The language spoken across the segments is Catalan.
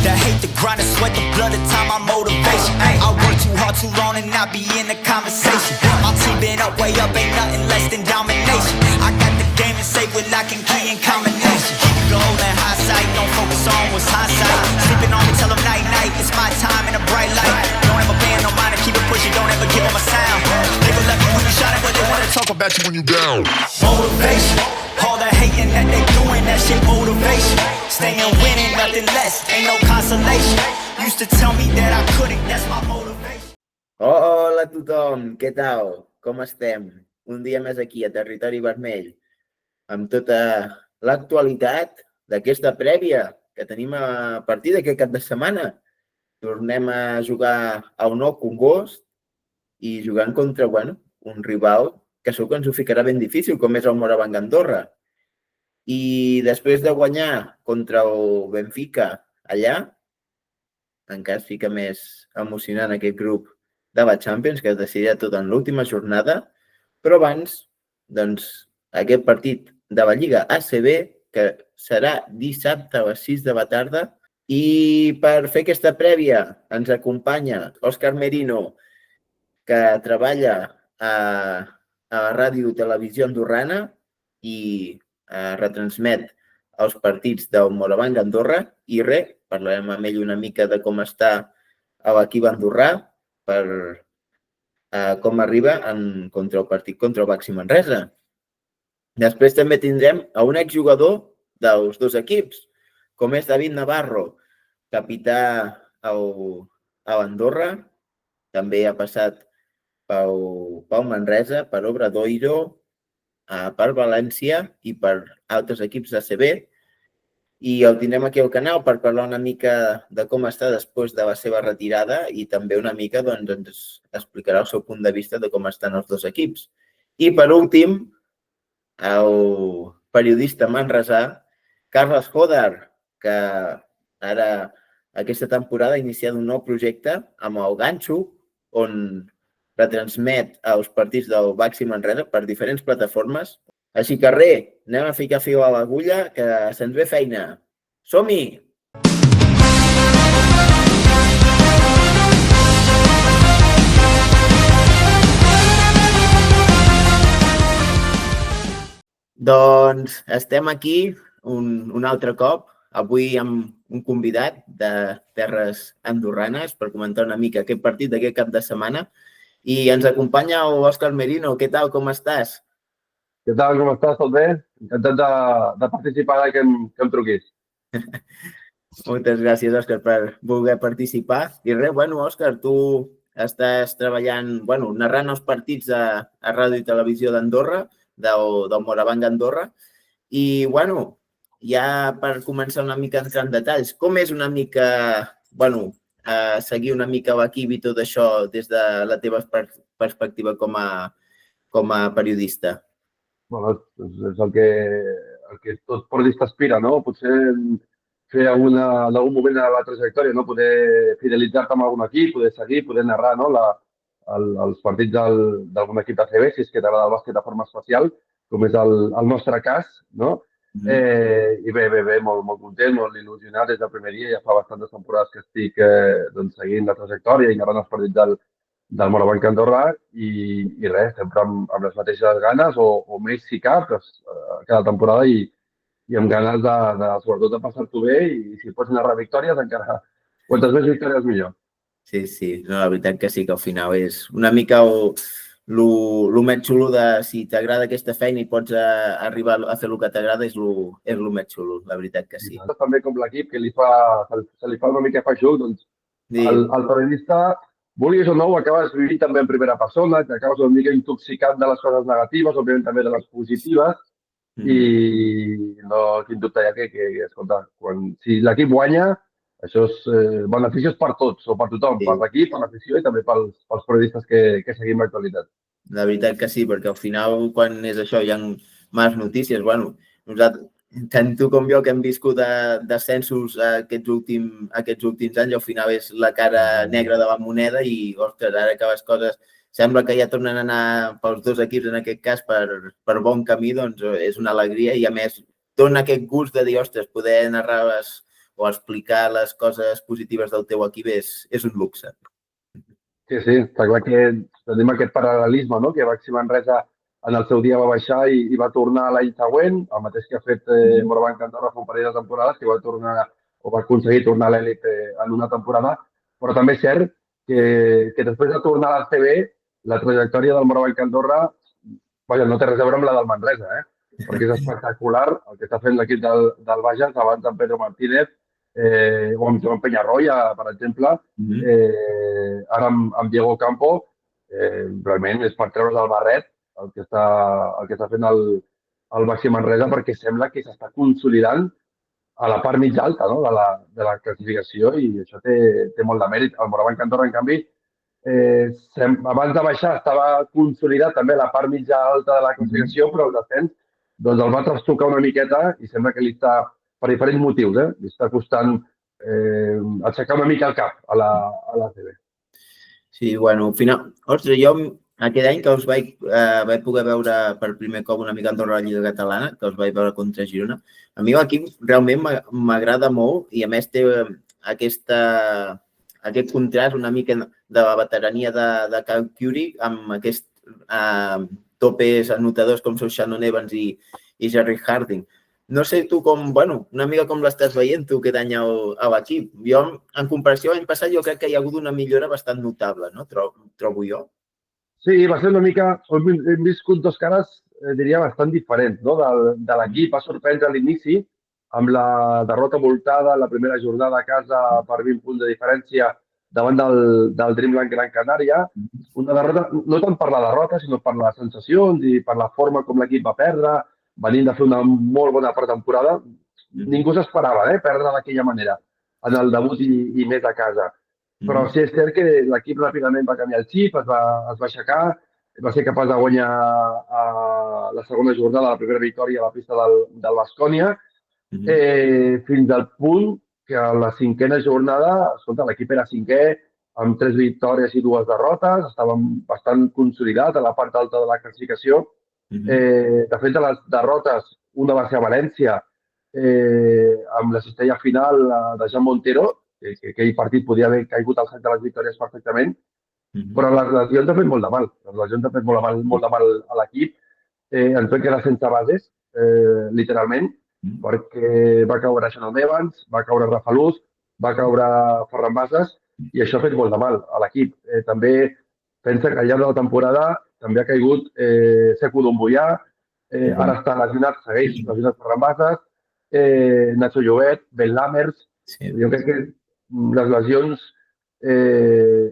The hate, the grind, the sweat, the blood, the time, my motivation. Ay, I work too hard, too long, and not be in the conversation. My team been up, way up, ain't nothing less than domination. I got the game and safe with lock and key and combination. Keep the goal in hindsight, don't focus on what's hindsight. Sleeping on me, tell them night, night, it's my time in a bright light. Don't ever bend, no mind, and keep it pushing, don't ever give them a sound. They will love you when you shine it, but they wanna talk about you when you down. Motivation, all the hating that they doing, that shit motivation. Staying winning, nothing less, ain't no consolation. Used to tell me that I couldn't, that's my motivation. Hola a tothom, què tal? Com estem? Un dia més aquí a Territori Vermell, amb tota l'actualitat d'aquesta prèvia que tenim a partir d'aquest cap de setmana. Tornem a jugar a un nou Congost i jugant contra un rival que segur que ens ho ficarà ben difícil, com és el Morabanc Andorra. I després de guanyar contra el Benfica allà, encara es fica més emocionant aquest grup de la Champions, que es decidirà tot en l'última jornada, però abans, doncs, aquest partit de la Lliga ACB, que serà dissabte a les 6 de la tarda, i per fer aquesta prèvia ens acompanya Òscar Merino, que treballa a la ràdio televisió andorrana i retransmet els partits del Morabanc Andorra. I res, parlarem amb ell una mica de com està l'equip andorrà, per com arriba contra el partit contra el Baxi Manresa. Després també tindrem a un exjugador dels dos equips, com és David Navarro, capità a l'Andorra, també ha passat pel Manresa, per Obradoiro, per València i per altres equips d'ACB. I el tindrem aquí al canal per parlar una mica de com està després de la seva retirada i també una mica ens explicarà el seu punt de vista de com estan els dos equips. I per últim, el periodista manresà, Carles Hodar, que ara aquesta temporada ha iniciat un nou projecte amb el Ganxo, on retransmet els partits del Baxi Manresa per diferents plataformes. Així que res, anem a ficar fil a l'agulla, que se'ns ve feina. Som-hi! Doncs estem aquí un altre cop, avui amb un convidat de terres andorranes per comentar una mica aquest partit d'aquest cap de setmana. I ens acompanya l'Òscar Merino. Què tal, com estàs? Què tal, com estàs? Tot bé? Encantat de participar que em truquis. Moltes gràcies, Òscar, per voler participar. I res, Òscar, tu estàs treballant, narrant els partits a Ràdio i Televisió d'Andorra, del Morabanc Andorra. I, ja per començar una mica a entrar en detalls, com és una mica, seguir una mica l'equip i tot això des de la teva perspectiva com a periodista? És el que tot periodista aspira, no? Potser fer en algun moment de la trajectòria, no? Poder fidelitzar-te amb algun equip, poder seguir, poder narrar els partits d'algun equip ACB, si és que t'agrada el bàsquet de forma especial, com és el nostre cas, no? I bé, molt content, molt il·lusionat des del primer dia. Ja fa bastantes temporades que estic seguint la trajectòria i narrant els partits del Morabanc Andorra i res, sempre amb les mateixes ganes o més si cap cada temporada i amb ganes sobretot de passar-t'ho bé i si pots narrar victòries encara quantes més victòries millor. Sí, la veritat que sí, que al final és una mica el més xulo de si t'agrada aquesta feina i pots arribar a fer el que t'agrada és el més xulo, la veritat que sí. També com l'equip que se li fa una mica feixuc, doncs el periodista, vulguis o no, ho acabes vivint també en primera persona, que acabes una mica intoxicat de les coses negatives, òbviament també de les positives, i no tinc dubte ja que escolta, si l'equip guanya, això és beneficiós per tots, o per tothom, per l'equip, per l'afició i també pels periodistes que seguim l'actualitat. La veritat que sí, perquè al final, quan és això, hi ha males notícies. Nosaltres, tant tu com jo, que hem viscut descensos aquests últims anys, al final és la cara negra de la moneda i, ostres, ara que les coses sembla que ja tornen a anar pels dos equips, en aquest cas, per bon camí, doncs és una alegria i, a més, dona aquest gust de dir, ostres, poder narrar o explicar les coses positives del teu equip és un luxe. Sí, està clar que tenim aquest paral·lelisme, no? Que Baxi Manresa en el seu dia va baixar i va tornar l'any següent, el mateix que ha fet Morabanc Andorra fa un parell de temporades, que va tornar o va aconseguir tornar a l'elit en una temporada, però també és cert que després de tornar a l'ACB, la trajectòria del Morabanc Andorra, vaja, no té res a veure amb la del Manresa, perquè és espectacular el que està fent l'equip del Bages, abans amb Pedro Martínez, o amb Joan Penyarroia, per exemple, ara amb Diego Campo, realment és per treure's el barret el que està fent el Baxi Manresa, perquè sembla que s'està consolidant a la part mitja alta, no? de la classificació, i això té molt de mèrit. El Morabanc Andorra, en canvi, abans de baixar estava consolidat també a la part mitja alta de la classificació, però el descens doncs el va trastocar una miqueta i sembla que li està, per diferents motius, li està costant aixecar una mica el cap a la CB. Sí, bueno, al final, ostres, jo aquest any que us vaig poder veure per primer cop una mica entorn a la Lliga Catalana, que us vaig veure contra Girona, a mi l'equip realment m'agrada molt i a més té aquest contrast una mica de la veterania de Kyle Curry amb aquests topes anotadors com són Shannon Evans i Jerry Harding. No sé tu com, bueno, una mica com l'estàs veient tu aquest any a l'equip. Jo, en comparació a l'any passat, jo crec que hi ha hagut una millora bastant notable, no? Trobo jo. Sí, va ser una mica, hem viscut dos cares, diria, bastant diferents, no? De l'equip. Va sorprendre a l'inici amb la derrota voltada la primera jornada a casa per 20 punts de diferència davant del Dreamland Gran Canària. Una derrota, no tant per la derrota, sinó per les sensacions i per la forma com l'equip va perdre, venint de fer una molt bona pretemporada. Ningú s'esperava perdre d'aquella manera en el debut i més a casa. Però sí és cert que l'equip ràpidament va canviar el xip, es va aixecar, va ser capaç de guanyar la segona jornada, la primera victòria a la pista del Baskonia, fins al punt que a la cinquena jornada, escolta, l'equip era cinquè, amb 3 victòries i 2 derrotes, estàvem bastant consolidats a la part alta de la classificació. De fet, de les derrotes, una va ser a València, amb la cistella final de Jean Montero, que aquell partit podia haver caigut al sac de les victòries perfectament, però les lesions han fet molt de mal. Les lesions han fet molt de mal a l'equip. Ens vam quedar sense bases, literalment, perquè va caure Shannon Evans, va caure Rafa Luz, va caure Ferran Bassas, i això ha fet molt de mal a l'equip. També pensa que al llarg de la temporada també ha caigut Sekou Doumbouya, ara està lesionat, segueix lesionat Ferran Bassas, Nacho Llobet, Ben Lammers. Jo crec que les lesions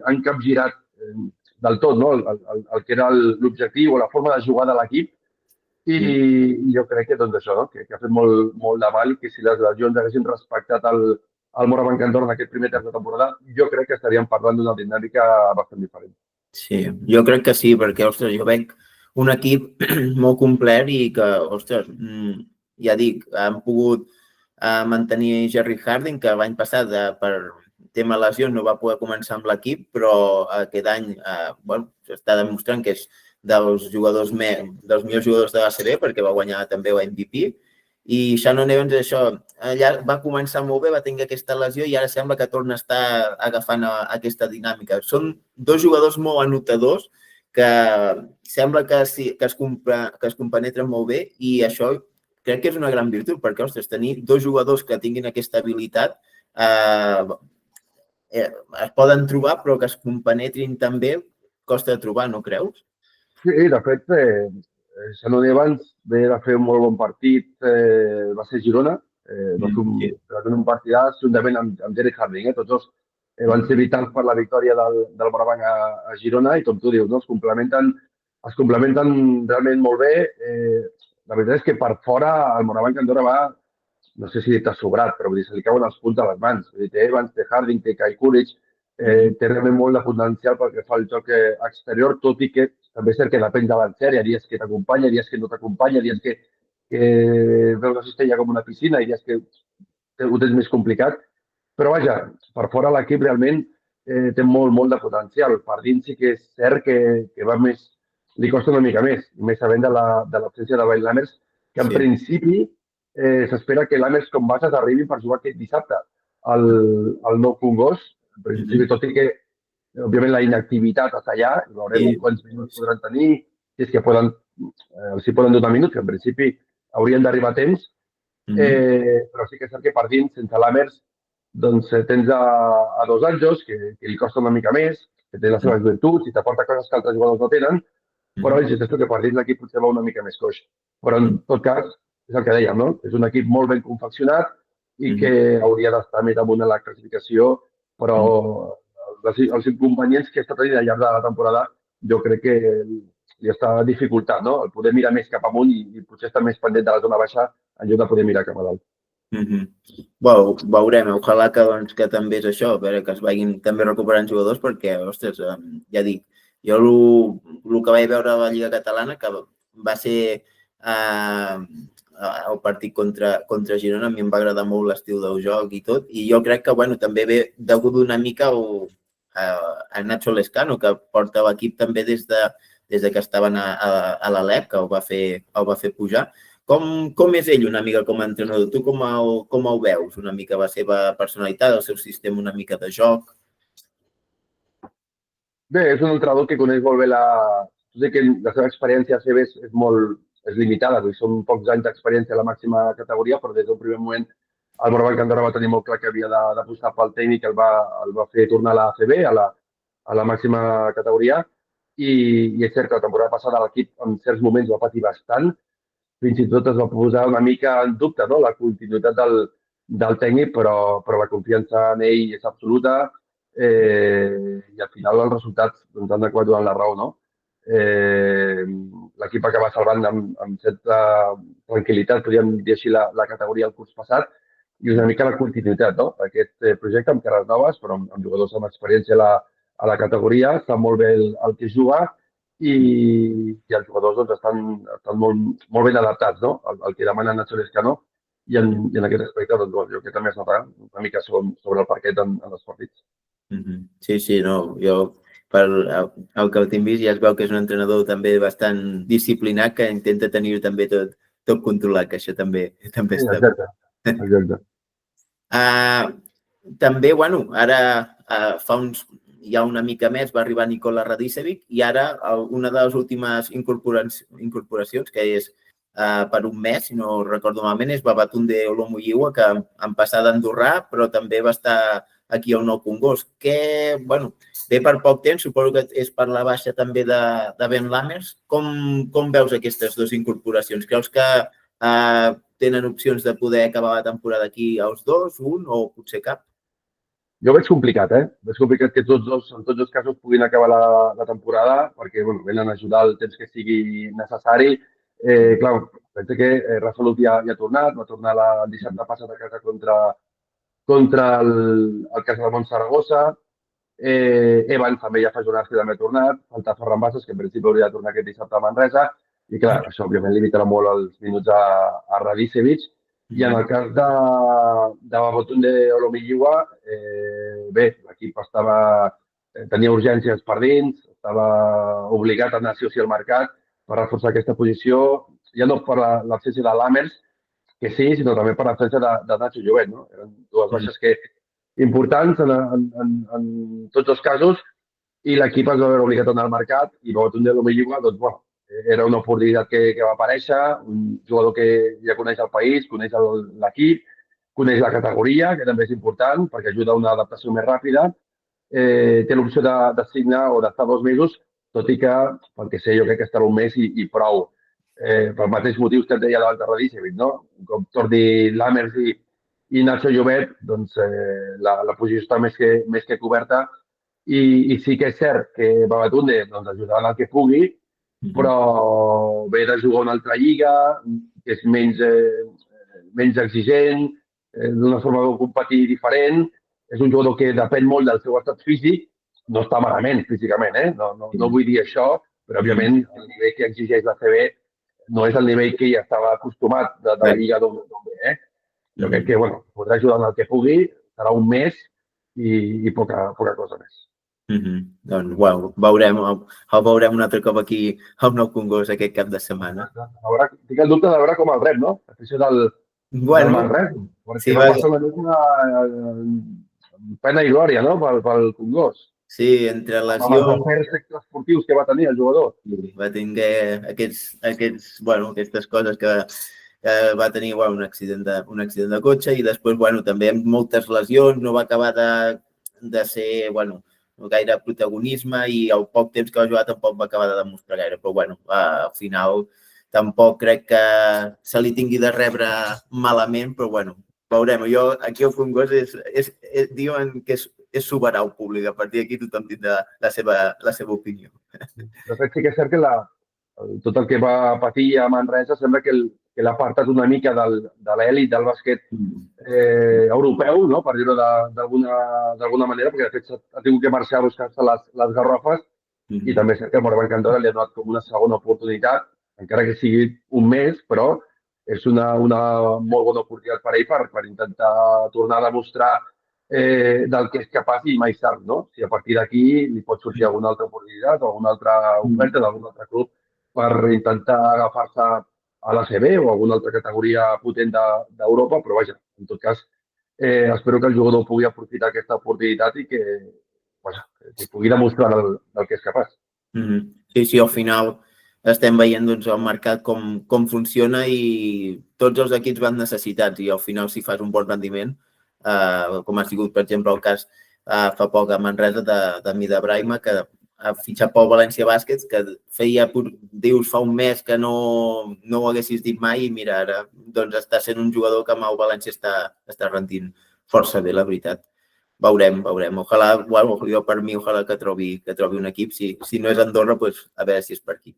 han capgirat del tot el que era l'objectiu o la forma de jugar de l'equip, i jo crec que doncs això, que ha fet molt de mal, que si les lesions haguessin respectat el Morabanc Andorra en aquest primer terç de temporada, jo crec que estaríem parlant d'una dinàmica bastant diferent. Sí, jo crec que sí, perquè, ostres, jo veig un equip molt complet i que, ostres, ja dic, han pogut mantenir Jerry Harding, que l'any passat per tema lesions no va poder començar amb l'equip, però aquest any s'està demostrant que és dels millors jugadors de l'ACB, perquè va guanyar també l'MVP. I Shannon Evans, això, allà va començar molt bé, va tenir aquesta lesió i ara sembla que torna a estar agafant aquesta dinàmica. Són dos jugadors molt anotadors que sembla que es compenetren molt bé, i això crec que és una gran virtut, perquè, ostres, tenir dos jugadors que tinguin aquesta habilitat es poden trobar, però que es compenetrin també costa de trobar, no creus? Sí, de fet, Shannon Evans ve de fer un molt bon partit, va ser Girona, va fer un partidàs juntament amb Jerry Harding, tots dos van ser vitals per la victòria del Morabanc a Girona, i com tu dius, es complementen realment molt bé. La veritat és que per fora el Morabanc Andorra va, no sé si dir-te sobrat, però vull dir, se li cauen els punts a les mans. Té Evans, té Harding, té Kai Coolidge, té realment molt de potencial pel que fa al joc exterior, tot i que també és cert que depèn de l'encert, hi ha dies que t'acompanya, dies que no t'acompanya, dies que veus la cistella com una piscina i dies que ho tens més complicat. Però vaja, per fora l'equip realment té molt de potencial. Per dins sí que és cert que va més, li costa una mica més sabent de l'absència de Ben Lammers, que en principi s'espera que Lammers com Bassas arribin per jugar aquest dissabte. al nou Congost. En principi, tot i que, òbviament, la inactivitat està allà, veurem quants minuts podran tenir, si és que els poden donar minuts, que en principi haurien d'arribar a temps, però sí que és cert que per dins, sense l'Amers, doncs tens a Dos Anjos, que li costa una mica més, que té les seves virtuts i t'aporta coses que altres jugadors no tenen, però insisteixo que per dins l'equip potser va una mica més coix. Però en tot cas, és el que dèiem, no? És un equip molt ben confeccionat i que hauria d'estar més amunt en la classificació, però els inconvenients que està tenint al llarg de la temporada jo crec que li està dificultant, no? El poder mirar més cap amunt i potser estar més pendent de la zona baixa en lloc de poder mirar cap a dalt. Veurem, ojalà que també és això, que es vagin també recuperant jugadors, perquè, ostres, ja dic, jo el que vaig veure a la Lliga Catalana, que va ser el partit contra Girona, a mi em va agradar molt l'estil del joc i tot, i jo crec que també ve degut una mica a Nacho Lescano, que porta l'equip també des que estaven a l'Alep, que el va fer pujar. Com és ell una mica com a entrenador? Tu com el veus? Una mica la seva personalitat, el seu sistema una mica de joc? Bé, és un entrenador que coneix molt bé sé que la seva experiència a CB és limitada, són pocs anys d'experiència a la màxima categoria, però des del primer moment el Morabanc Andorra va tenir molt clar que havia d'apostar pel tècnic, el va fer tornar a la ACB, a la màxima categoria, i és cert que la temporada passada l'equip en certs moments va patir bastant, fins i tot es va posar una mica en dubte, no?, la continuïtat del tècnic, però la confiança en ell és absoluta i al final els resultats han acabat donant la raó, no? L'equip acaba salvant amb certa tranquil·litat, podríem dir així, la categoria el curs passat, i una mica la continuïtat, no? Aquest projecte amb cares noves, però amb jugadors amb experiència a la categoria, sap molt bé el que juga i els jugadors estan molt ben adaptats, no? El que demana Nacho Lescano, i en aquest aspecte jo crec que també es nota una mica sobre el parquet en els partits. Sí, no, jo el que tinc vist ja es veu que és un entrenador també bastant disciplinat, que intenta tenir-ho també tot controlat, que això també està bé. Exacte. També, ara fa ja una mica més va arribar Nikola Radicevic i ara una de les últimes incorporacions, que és per un mes, si no recordo malament, és Babatunde Olomuyiwa, que en passar d'Andorrà, però també va estar aquí al Nou Congost, que, ve per poc temps, suposo que és per la baixa també de Ben Lammers. Com veus aquestes dues incorporacions? Creus que tenen opcions de poder acabar la temporada aquí els dos, un o potser cap? Jo ho veig complicat, Veig complicat que tots dos, en tots els casos, puguin acabar la temporada, perquè venen a ajudar el temps que sigui necessari. Clar, penso que Rafa Luz ja ha tornat, va tornar el dissabte passat a casa contra el Casademont Saragossa. Evans també ja fa jornades que també ha tornat. Falta Ferran Bassas, que en principi hauria de tornar aquest dissabte a Manresa. I clar, això òbviament limitarà molt els minuts a Radicevic. I en el cas de Babatunde Olomuyiwa, bé, l'equip tenia urgències per dins, estava obligat a anar sí o sí al mercat per reforçar aquesta posició, ja no per l'absència de Lammers, que sí, sinó també per l'absència de Nacho Llobet, no? Eren dues baixes importants en tots els casos i l'equip es va veure obligat a anar al mercat i Babatunde Olomuyiwa, doncs, era una oportunitat que va aparèixer, un jugador que ja coneix el país, coneix l'equip, coneix la categoria, que també és important perquè ajuda a una adaptació més ràpida. Té l'opció de signar o d'estar 2 mesos, tot i que, pel que sé, jo crec que estarà un mes i prou. Pel mateix motius que et deia davant de Radicevic, no? Un cop torni Lammers i Nacho Llobet, doncs la posició està més que coberta i sí que és cert que Babatunde ajudarà en el que pugui, però ve de jugar una altra lliga, que és menys exigent, d'una forma de competir diferent. És un jugador que depèn molt del seu estat físic, no està malament físicament, no vull dir això, però òbviament el nivell que exigeix la CB no és el nivell que ja estava acostumat de la lliga d'on ve. Jo crec que podrà ajudar en el que pugui, serà un mes i poca cosa més. Doncs, veurem un altre cop aquí al Nou Congost aquest cap de setmana. Tinc el dubte de veure com el rep, no? L'afició del Bueno, Manresa, sí, perquè va passar una mica pena i glòria, no?, pel Congost. sí, entre Amb els lesions, afers extraesportius que va tenir el jugador. sí, va tenir bueno, aquestes coses que va tenir bueno, un accident de cotxe i després bueno, també amb moltes lesions, no va acabar de ser bueno, no gaire protagonisme i el poc temps que va jugar tampoc va acabar de demostrar gaire, però bueno, al final tampoc crec que se li tingui de rebre malament, però bueno, veurem. Jo, aquí el Congost diuen que és soberà el públic, a partir d'aquí tothom tindrà la seva opinió. De fet, sí que és cert que tot el que va patir a Manresa sembla que l'ha apartat una mica de l'èlit del bàsquet europeu, no?, per dir-ho d'alguna manera, perquè de fet ha tingut que marxar a buscar-se les garrofes i també és cert que el Morabanc Andorra li ha donat com una segona oportunitat, encara que sigui un mes, però és una molt bona oportunitat per ell per intentar tornar a demostrar del que és capaç i mai sap, no? Si a partir d'aquí li pot sortir alguna altra oportunitat o alguna altra oferta d'algun altre club per intentar agafar-se a l'ACB o alguna altra categoria potent d'Europa, però vaja, en tot cas, espero que el jugador pugui aprofitar aquesta oportunitat i que pugui demostrar del que és capaç. Sí, sí, al final estem veient doncs, el mercat com funciona i tots els equips van necessitats i al final si fas un bon rendiment, com ha sigut per exemple el cas fa poc a Manresa de Mida Brahima, que ha fitxat pel València Bàsquet, que dius fa un mes que no ho haguessis dit mai i mira, ara doncs està sent un jugador que amb el València està rendint força bé, la veritat. Veurem. Ojalà, bueno, jo per mi, ojalà que trobi un equip. Si no és Andorra, doncs a veure si és per aquí.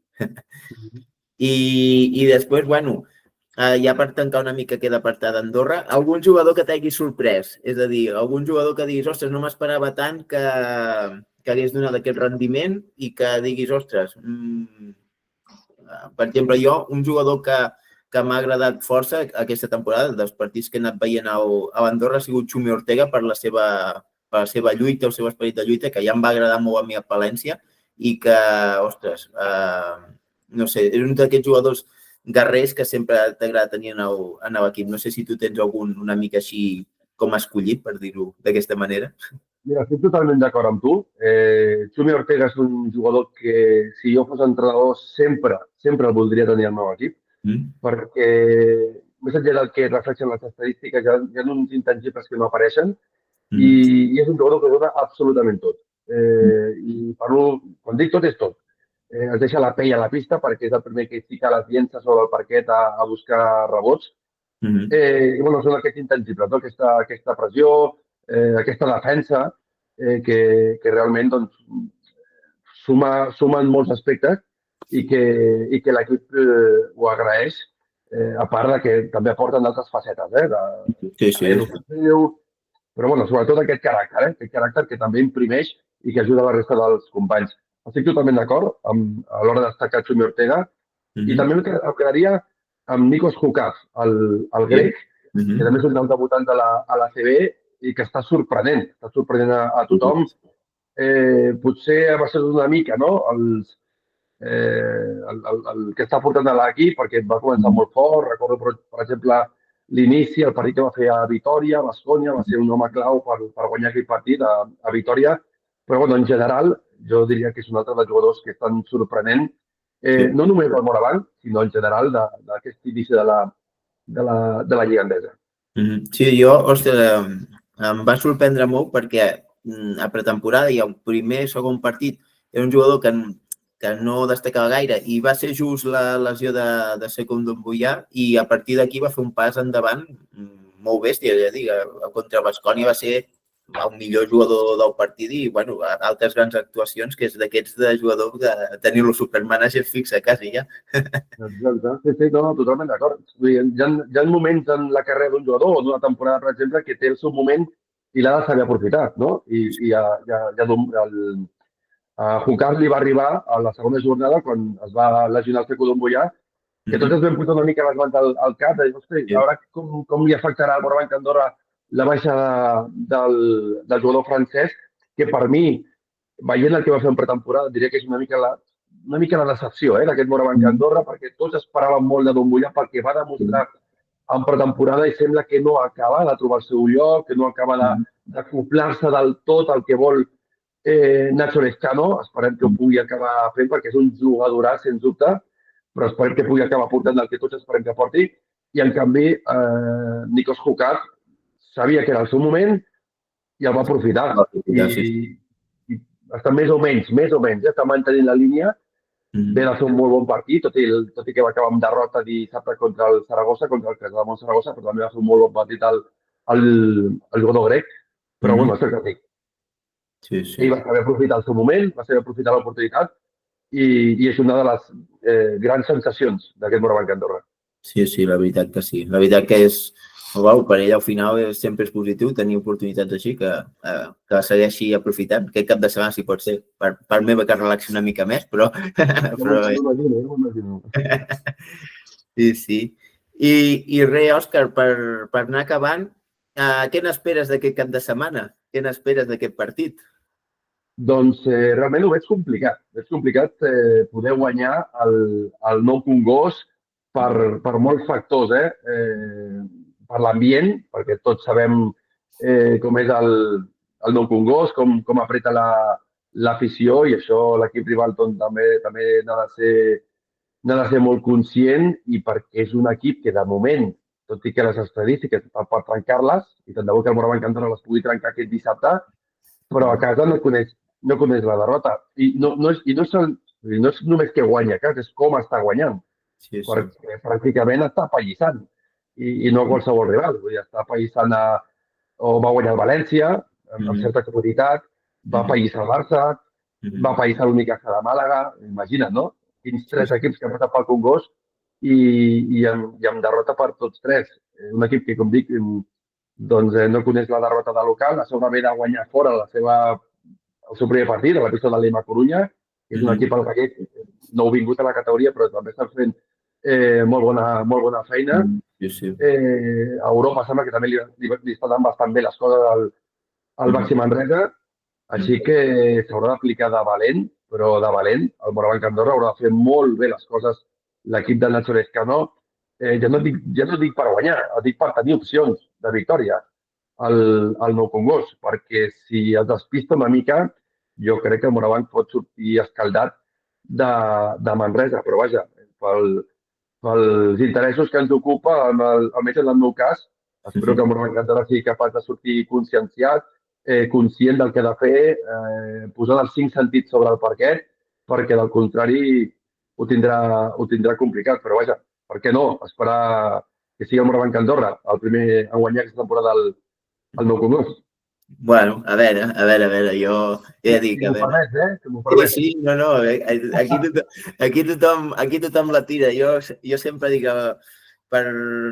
I després, bueno, ja per tancar una mica aquest apartat d'Andorra, algun jugador que t'hagi sorprès? És a dir, algun jugador que diguis, ostres, no m'esperava tant que hagués donat aquest rendiment i que diguis, ostres, per exemple, jo, un jugador que m'ha agradat força aquesta temporada, dels partits que he anat veient a l'Andorra, ha sigut Xumi Ortega per la seva lluita, el seu esperit de lluita, que ja em va agradar molt a mi a Palència i que, ostres, no sé, és un d'aquests jugadors guerrers que sempre t'agrada tenir en l'equip. No sé si tu tens algun una mica així com escollit, per dir-ho d'aquesta manera. Mira, estic totalment d'acord amb tu. Xumi Ortega és un jugador que, si jo fos entrenador, sempre el voldria tenir al meu equip, perquè més enllà del que reflexen les estadístiques, hi ha uns intangibles que no apareixen i és un jugador que dona absolutament tot. I quan dic tot, és tot. Es deixa la pell a la pista perquè és el primer que fica les llences sobre el parquet a buscar rebots. I bueno, són aquests intangibles, no? Aquesta pressió, aquesta defensa que realment doncs, suma en molts aspectes i que l'equip ho agraeix, a part de que també aporten d'altres facetes, però bueno, sobretot aquest caràcter que també imprimeix i que ajuda la resta dels companys. Estic totalment d'acord a l'hora de destacar Xumi Ortega i també em quedaria amb Nikos Hukaf, el grec, que també és un dels debutants a la CB i que està sorprenent a tothom. Potser ha baixat una mica, no?, el que està portant a l'equip, perquè va començar molt fort. Recordo, per exemple, l'inici, el partit que va fer a Vitòria, a Baskonia, va ser un home clau per guanyar aquell partit a Vitòria. Però, bueno, en general, jo diria que és un altre dels jugadors que estan sorprenent, no només del Morabanc, sinó en general d'aquest inici de la Lliga Endesa. Sí, jo, ostres, em va sorprendre molt perquè a pretemporada i el primer i segon partit era un jugador que no destacava gaire i va ser just la lesió de Secondo Mbouyá i a partir d'aquí va fer un pas endavant molt bèstia, ja dic, contra Baskonia va ser el millor jugador del partit i, bueno, altres grans actuacions, que és d'aquests de jugador de tenir-lo supermanager fix a casa ja. Exacte, sí, no, totalment d'acord. Hi ha moments en la carrera d'un jugador o d'una temporada, per exemple, que té el seu moment i l'ha de saber aprofitar, no? I a Hukaf li va arribar a la segona jornada quan es va lesionar el Secondo Mbouyá, que tots ens vam posar una mica les mans al cap de dir, ostres, ara com li afectarà al Morabanc Andorra la baixa del jugador francès, que per mi, veient el que va fer en pretemporada, diria que és una mica la decepció d'aquest Morabanc Andorra, perquè tots esperàvem molt de Don Mbouyá perquè va demostrar en pretemporada i sembla que no acaba de trobar el seu lloc, que no acaba d'acoplar-se del tot al que vol Nacho Lescano. Esperem que ho pugui acabar fent perquè és un jugadoràs, sens dubte, però esperem que pugui acabar portant el que tots esperem que porti. I, en canvi, Nikos Hukat sabia que era el seu moment i el va aprofitar. I està més o menys, està mantenint la línia. Ve de fer un molt bon partit, tot i que va acabar amb derrota dissabte contra el Saragossa, contra el Casademont Saragossa, però també va fer un molt bon partit el jugador grec. Però, bueno, és el que dic. Ell va saber aprofitar el seu moment, va saber aprofitar l'oportunitat i és una de les grans sensacions d'aquest Morabanc Andorra. Sí, la veritat que sí. La veritat que és, per ell al final sempre és positiu tenir oportunitats així, que segueixi aprofitant. Aquest cap de setmana sí pot ser, per meva que relaxi una mica més, però... M'imagino. Sí. I res, Òscar, per anar acabant, què n'esperes d'aquest cap de setmana? Què n'esperes d'aquest partit? Doncs realment ho veig complicat. Veig complicat poder guanyar el Nou Congost per molts factors, per l'ambient, perquè tots sabem com és el Nou Congost, com apreta l'afició, i això l'equip rival també n'ha de ser molt conscient, i perquè és un equip que de moment, tot i que les estadístiques per trencar-les, i tant de bo que el Morabanc Andorra les pugui trencar aquest dissabte, però a casa no coneix la derrota. I no és només que guanya a casa, és com està guanyant. Perquè pràcticament està apallissant i no qualsevol rival. Vull dir, està apallissant o va guanyar el València amb certa comoditat, va apallissar el Barça, va apallissar l'Unicaja de Màlaga. Imagina't, no? Quins 3 equips que han passat pel Congost i amb derrota per tots 3. Un equip que, com dic, doncs no coneix la derrota de local, a sobre ve de guanyar fora el seu primer partit, a la pista de l'Ema Corunya, que és un equip al gallec nou vingut a la categoria, però també estan fent molt bona feina. A Europa sembla que també li està dant bastant bé les coses al Baxi Manresa, així que s'haurà d'aplicar de valent, però de valent. El Morabanc Andorra haurà de fer molt bé les coses l'equip del Nacho Lescano. Ja no dic per guanyar, dic per tenir opcions de victòria al Nou Congost, perquè si es despista una mica, jo crec que el Morabanc pot sortir escaldat de Manresa, però vaja, pels interessos que ens ocupa, almenys en el meu cas, espero que el Morabanc Andorra sigui capaç de sortir conscienciat, conscient del que ha de fer, posant els 5 sentits sobre el parquet, perquè del contrari ho tindrà complicat, però vaja, per què no? Esperar que sigui el Morabanc Andorra el primer a guanyar aquesta temporada al Nou Congost. Bueno, a veure, jo he de dir que... Que m'ho permets, Sí, no, aquí tothom la tira. Jo sempre dic que per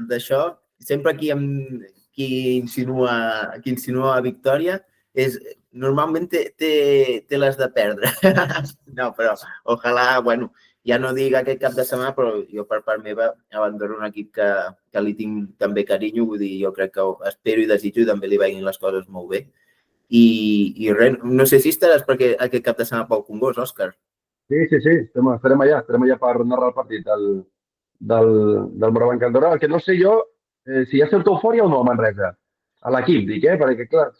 d'això, sempre qui insinua victòria és normalment té les de perdre. No, però ojalà, bueno, ja no dic aquest cap de setmana, però jo per part meva abandono un equip que li tinc també carinyo, vull dir, jo crec que espero i desitjo i també li vagin les coses molt bé. I res, no sé si estaràs perquè aquest cap de setmana pel Congost, Òscar. Sí, estarem allà per narrar el partit del Morabanc Andorra. El que no sé jo, si ja esteu eufòria o no a Manresa, a l'equip, dic, perquè clar,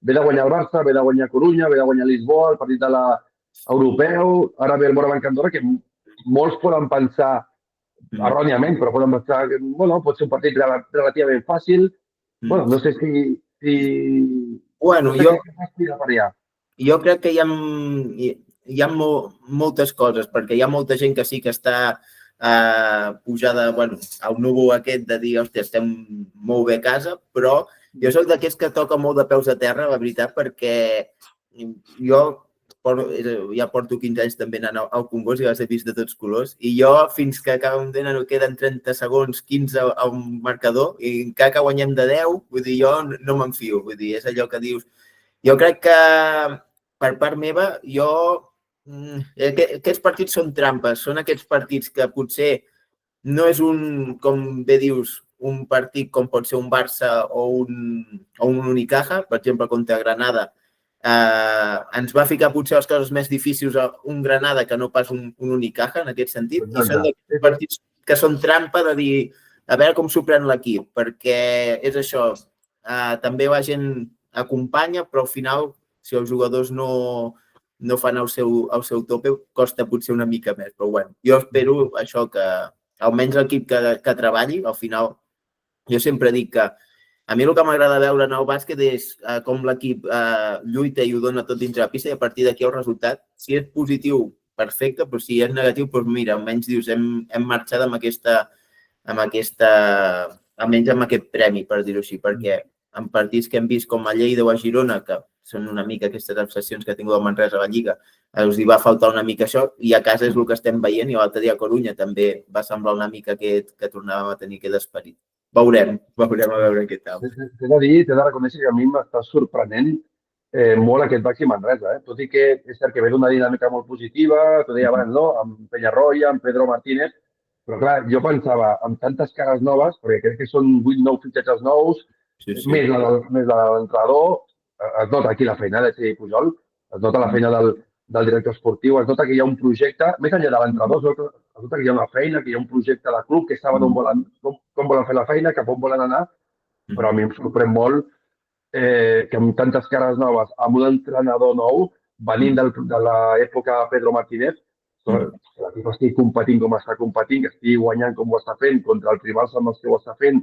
ve de guanyar el Barça, ve de guanyar Corunya, ve de guanyar Lisboa, el partit de l'Europeu, ara ve el Morabanc Andorra, que molts poden pensar, erròniament, però poden pensar que pot ser un partit relativament fàcil. Bueno, no sé si... Bueno, jo crec que hi ha moltes coses, perquè hi ha molta gent que sí que està pujada al núvol aquest de dir, hòstia, estem molt bé a casa, però jo soc d'aquests que toca molt de peus a terra, la veritat, perquè jo ja porto 15 anys també anant al Congost i les he vist de tots colors, i jo fins que acabem de no queden 30 segons, 15 a un marcador, i encara que guanyem de 10, vull dir, jo no m'enfio, vull dir, és allò que dius. Jo crec que per part meva, aquests partits són trampes, són aquests partits que potser no és com bé dius, un partit com pot ser un Barça o un Unicaja, per exemple, contra Granada, ens va ficar potser les coses més difícils a un Granada que no pas un Unicaja, en aquest sentit. I són partits que són trampa de dir, a veure com s'ho pren l'equip, perquè és això, també la gent acompanya, però al final, si els jugadors no fan el seu tope, costa potser una mica més. Però bueno, jo espero això, que almenys l'equip que treballi, al final, jo sempre dic que a mi el que m'agrada veure en el bàsquet és com l'equip lluita i ho dona tot dins la pista i a partir d'aquí el resultat, si és positiu, perfecte, però si és negatiu, doncs mira, almenys dius, hem marxat amb almenys amb aquest premi, per dir-ho així, perquè en partits que hem vist com a Lleida o a Girona, que són una mica aquestes obsessions que ha tingut el Manresa a la Lliga, els hi va faltar una mica això i a casa és el que estem veient i l'altre dia a Corunya també va semblar una mica que tornàvem a tenir aquest esperit. Veurem a veure què tal. T'he de reconèixer que a mi m'està sorprenent molt aquest Baxi Manresa. Tot i que és cert que ve d'una dinàmica molt positiva, t'ho deia abans, no? Amb Peñarroya, amb Pedro Martínez, però clar, jo pensava, amb tantes cares noves, perquè crec que són 8-9 fitxatges nous, més l'entrenador, es nota aquí la feina de Xavi Pujol, es nota la feina del director esportiu, es nota que hi ha un projecte, més enllà de l'entrenador, es nota que hi ha una feina, que hi ha un projecte de club, que saben com volen fer la feina, cap on volen anar, però a mi em sorprèn molt que amb tantes cares noves, amb un entrenador nou, venint de l'època Pedro Martínez, l'equip estigui competint com està competint, que estigui guanyant com ho està fent, contra els rivals amb els que ho està fent.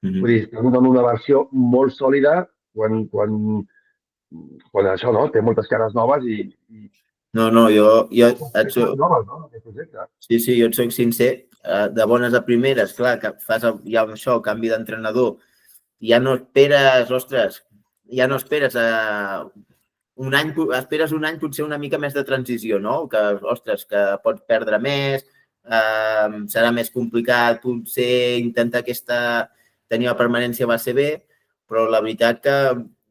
Vull dir, estem donant una versió molt sòlida quan això, no? Té moltes cares noves i... No, jo et soc... noves, no? Aquest projecte. Sí, jo et soc sincer, de bones a primeres, clar, que fas ja això, el canvi d'entrenador, ja no esperes, ostres, un any, esperes un any potser una mica més de transició, no? Que, ostres, que pots perdre més, serà més complicat, potser intentar tenir la permanència va ser bé, però la veritat que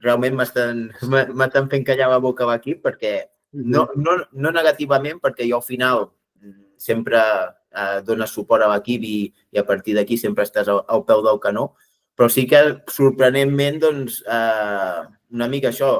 realment m'estan fent callar la boca a l'equip perquè no negativament, perquè jo al final sempre dones suport a l'equip i a partir d'aquí sempre estàs al peu del canó, però sí que sorprenentment, doncs, una mica això,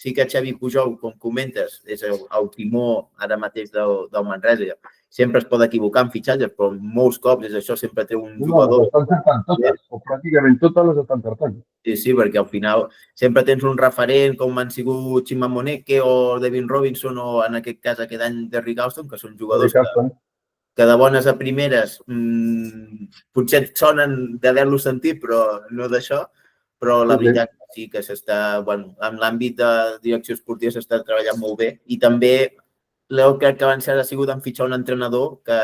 sí que Xavi Pujol, com comentes, és el timó ara mateix del Manresa. Sempre es pot equivocar en fitxatges, però molts cops és això, sempre té un jugador... Les estan cercant totes, o pràcticament totes les estan cercant. Sí, perquè al final sempre tens un referent com han sigut Chima Moneke o Devin Robinson o en aquest cas aquest any Derrick Alston, que són jugadors que de bones a primeres potser sonen d'haver-lo sentit, però no d'això, però la veritat sí que s'està, bueno, en l'àmbit de direcció esportiva s'està treballant molt bé i també crec que l'encert ha sigut en fitxar un entrenador que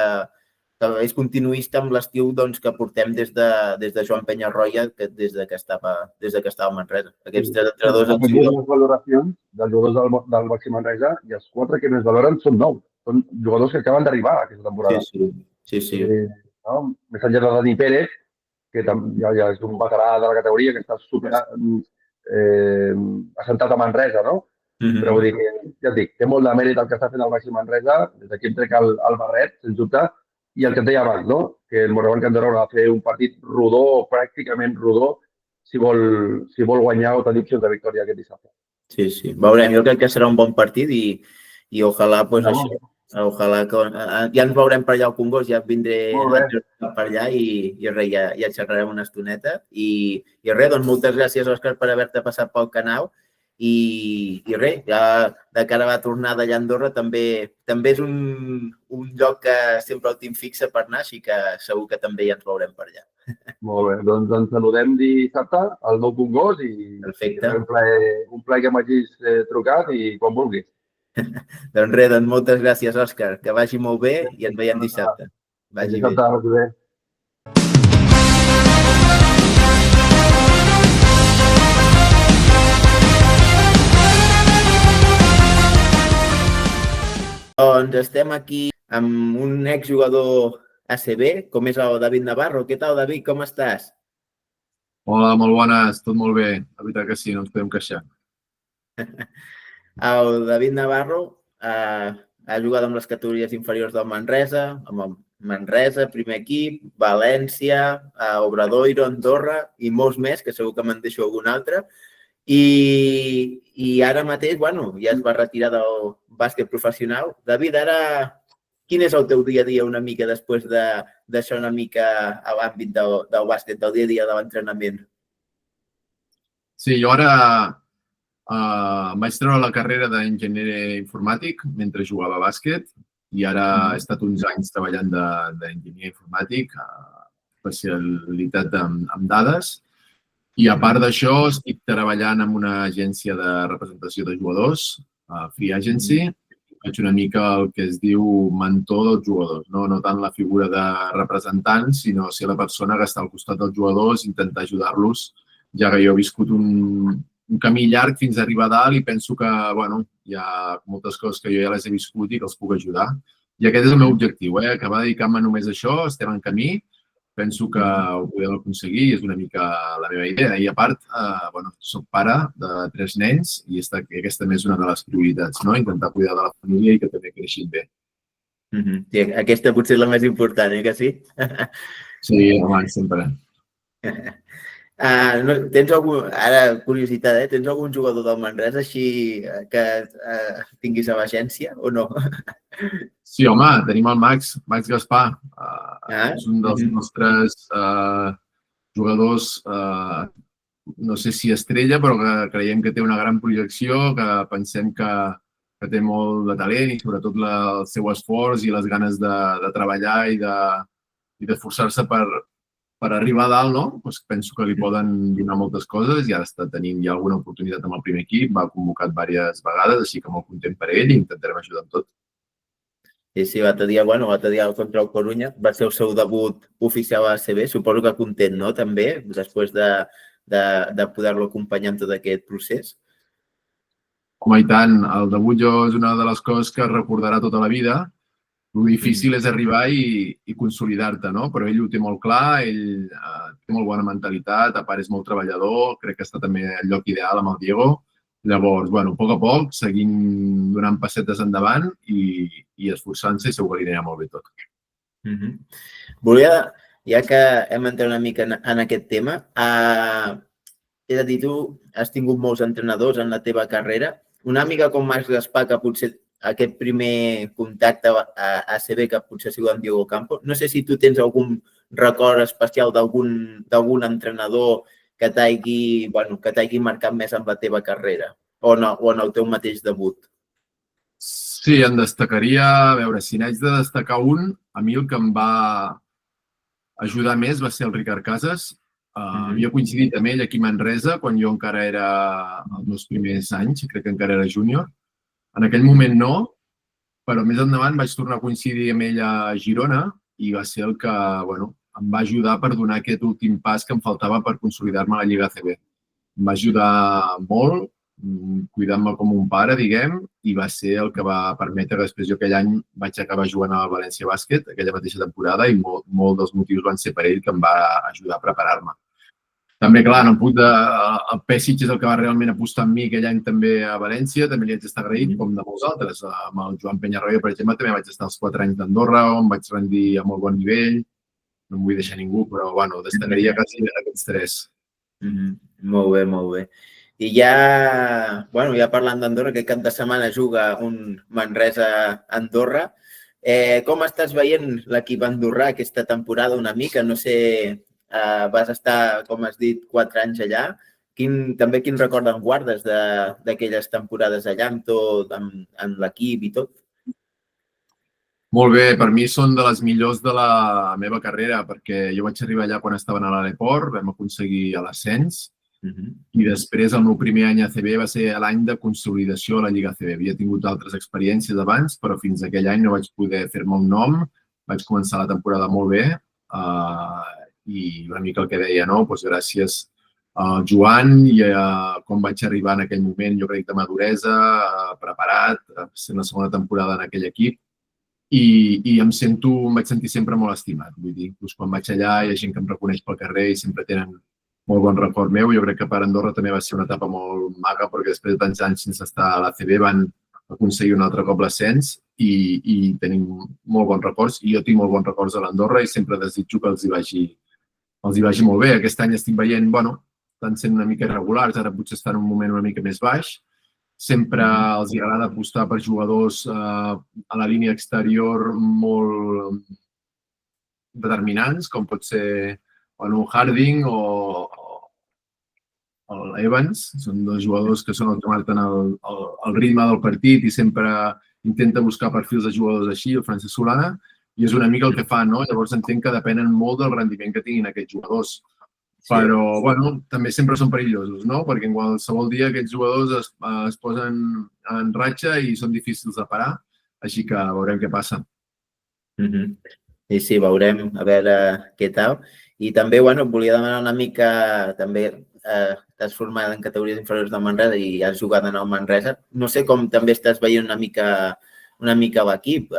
és continuista amb l'estiu que portem des de Joan Peñarroya, des que estava a Manresa. Aquests tres entrenadors... Les valoracions dels jugadors del Baxi Manresa i els 4 que més valoren són 9. Són jugadors que acaben d'arribar aquesta temporada. Sí. Més enllà de Dani Pérez, que ja és un veterà de la categoria, que està assentat a Manresa, no? Però vull dir que, ja et dic, té molt de mèrit el que està fent el Baxi Manresa, des d'aquí em trec el barret, sens dubte, i el que et deia abans, no? Que el Moraban Candorra haurà de fer un partit rodó, pràcticament rodó, si vol guanyar o tenir opcions de victòria aquest dissabte. Sí. Veurem, jo crec que serà un bon partit i ojalà, doncs això, ojalà que ja ens veurem per allà al Congost, ja vindré per allà i res, ja xerrarem una estoneta. I res, doncs moltes gràcies, Òscar, per haver-te passat pel canal. I res, ja de cara a la tornada allà a Andorra també és un lloc que sempre el team fixa per anar, així que segur que també ja ens veurem per allà. Molt bé, doncs ens saludem dissabte al nou Congost i un plaer que m'hagis trucat i quan vulguis. Doncs res, moltes gràcies, Òscar, que vagi molt bé i ens veiem dissabte. Vagi bé. Vagi bé. Doncs estem aquí amb un exjugador ACB, com és el David Navarro. Què tal, David? Com estàs? Hola, molt bones. Tot molt bé. La veritat que sí, no ens podem queixar. El David Navarro ha jugat amb les categories inferiors del Manresa, amb el Manresa, primer equip, València, Obradoiro, Andorra i molts més, que segur que me'n deixo algun altre. I ara mateix, bueno, ja es va retirar del bàsquet professional. David, ara quin és el teu dia a dia una mica després de deixar una mica a l'àmbit del bàsquet, del dia a dia de l'entrenament? Sí, jo ara em vaig treure la carrera d'enginyer informàtic mentre jugava a bàsquet i ara he estat uns anys treballant d'enginyer informàtic, especialitat en dades. I a part d'això, estic treballant en una agència de representació de jugadors, Free Agency. Faig una mica el que es diu mentor dels jugadors. No tant la figura de representant, sinó ser la persona que està al costat dels jugadors, intentar ajudar-los, ja que jo he viscut un camí llarg fins a arribar a dalt i penso que hi ha moltes coses que jo ja les he viscut i que els puc ajudar. I aquest és el meu objectiu, acabar dedicant-me només a això, estem en camí. Penso que ho podem aconseguir i és una mica la meva idea. I a part, soc pare de 3 nens i aquesta és una de les prioritats, intentar cuidar de la família i que també creixin bé. Sí, aquesta potser és la més important, que sí? Sí, home, sempre. Tens algun, ara curiositat, tens algun jugador del Manresa així que tinguis a l'agència o no? Sí, home, tenim el Max Gaspar. És un dels nostres jugadors, no sé si estrella, però que creiem que té una gran projecció, que pensem que té molt de talent i sobretot el seu esforç i les ganes de treballar i d'esforçar-se per arribar a dalt, no? Penso que li poden donar moltes coses i ara està tenint ja alguna oportunitat amb el primer equip, va convocat diverses vegades, així que molt content per ell i intentarem ajudar amb tot. Sí, l'altre dia contra el Corunya va ser el seu debut oficial a l'ACB, suposo que content, no? També, després de poder-lo acompanyar en tot aquest procés. Home, i tant, el debut és una de les coses que recordarà tota la vida. El difícil és arribar i consolidar-te, no? Però ell ho té molt clar, ell té molt bona mentalitat, a part és molt treballador, crec que està també al lloc ideal amb el Diego. Llavors, a poc a poc, seguint donant passetes endavant i esforçant-se i segur que li anirà molt bé tot. Volia, ja que hem entrat una mica en aquest tema, és a dir, tu has tingut molts entrenadors en la teva carrera. Una mica com Max Gaspar, que potser aquest primer contacte a ACB, que potser ha sigut amb Diego Campos. No sé si tu tens algun record especial d'algun entrenador que t'hagi marcat més en la teva carrera o en el teu mateix debut. Sí, en destacaria, a veure, si n'haig de destacar un, a mi el que em va ajudar més va ser el Ricard Casas. Havia coincidit amb ell aquí a Manresa quan jo encara era als meus primers anys, crec que encara era júnior. En aquell moment no, però més endavant vaig tornar a coincidir amb ell a Girona i va ser el que, em va ajudar per donar aquest últim pas que em faltava per consolidar-me a la Lliga ACB. Em va ajudar molt, cuidant-me com un pare, diguem, i va ser el que va permetre que després jo aquell any vaig acabar jugant al València Bàsquet, aquella mateixa temporada, i molt dels motius van ser per ell que em va ajudar a preparar-me. També, clar, el Pesic és el que va realment apostar en mi aquell any també a València, també li haig d'estar agraït, com de molts altres. Amb el Joan Peñarroya, per exemple, també vaig estar els 4 anys d'Andorra, on vaig rendir a molt bon nivell. No em vull deixar ningú, però destacaria quasi aquests 3. Molt bé, molt bé. I ja parlant d'Andorra, aquest cap de setmana juga un Manresa-Andorra. Com estàs veient l'equip andorrà aquesta temporada una mica? No sé, vas estar, com has dit, 4 anys allà. També quin record en guardes d'aquelles temporades allà amb tot, amb l'equip i tot? Molt bé, per mi són de les millors de la meva carrera, perquè jo vaig arribar allà quan estaven a l'aeroport, vam aconseguir l'ascens i després el meu primer any a ACB va ser l'any de consolidació a la Lliga ACB. Havia tingut altres experiències abans, però fins aquell any no vaig poder fer-me un nom. Vaig començar la temporada molt bé i una mica el que deia, gràcies al Joan i com vaig arribar en aquell moment, jo crec de maduresa, preparat, sent la segona temporada en aquell equip. I em vaig sentir sempre molt estimat. Vull dir, quan vaig allà hi ha gent que em reconeix pel carrer i sempre tenen molt bon record meu. Jo crec que per Andorra també va ser una etapa molt maca perquè després de tants anys sense estar a l'ACB van aconseguir un altre cop l'ascens i tenim molt bons records. I jo tinc molt bons records a l'Andorra i sempre desitjo que els hi vagi molt bé. Aquest any estic veient, estan sent una mica irregulars, ara potser estan en un moment una mica més baix, sempre els agrada apostar per jugadors a la línia exterior molt determinants, com pot ser un Harding o l'Evans. Són dos jugadors que són els que marquen el ritme del partit i sempre intenta buscar perfils de jugadors així, el Francesc Solana, i és una mica el que fa, no? Llavors entenc que depenen molt del rendiment que tinguin aquests jugadors. Però, bueno, també sempre són perillosos, no? Perquè en qualsevol dia aquests jugadors es posen en ratxa i són difícils de parar, així que veurem què passa. Sí, veurem a veure què tal. I també, bueno, volia demanar una mica, també estàs format en categories inferiors del Manresa i has jugat en el Manresa. No sé com també estàs veient una mica l'equip.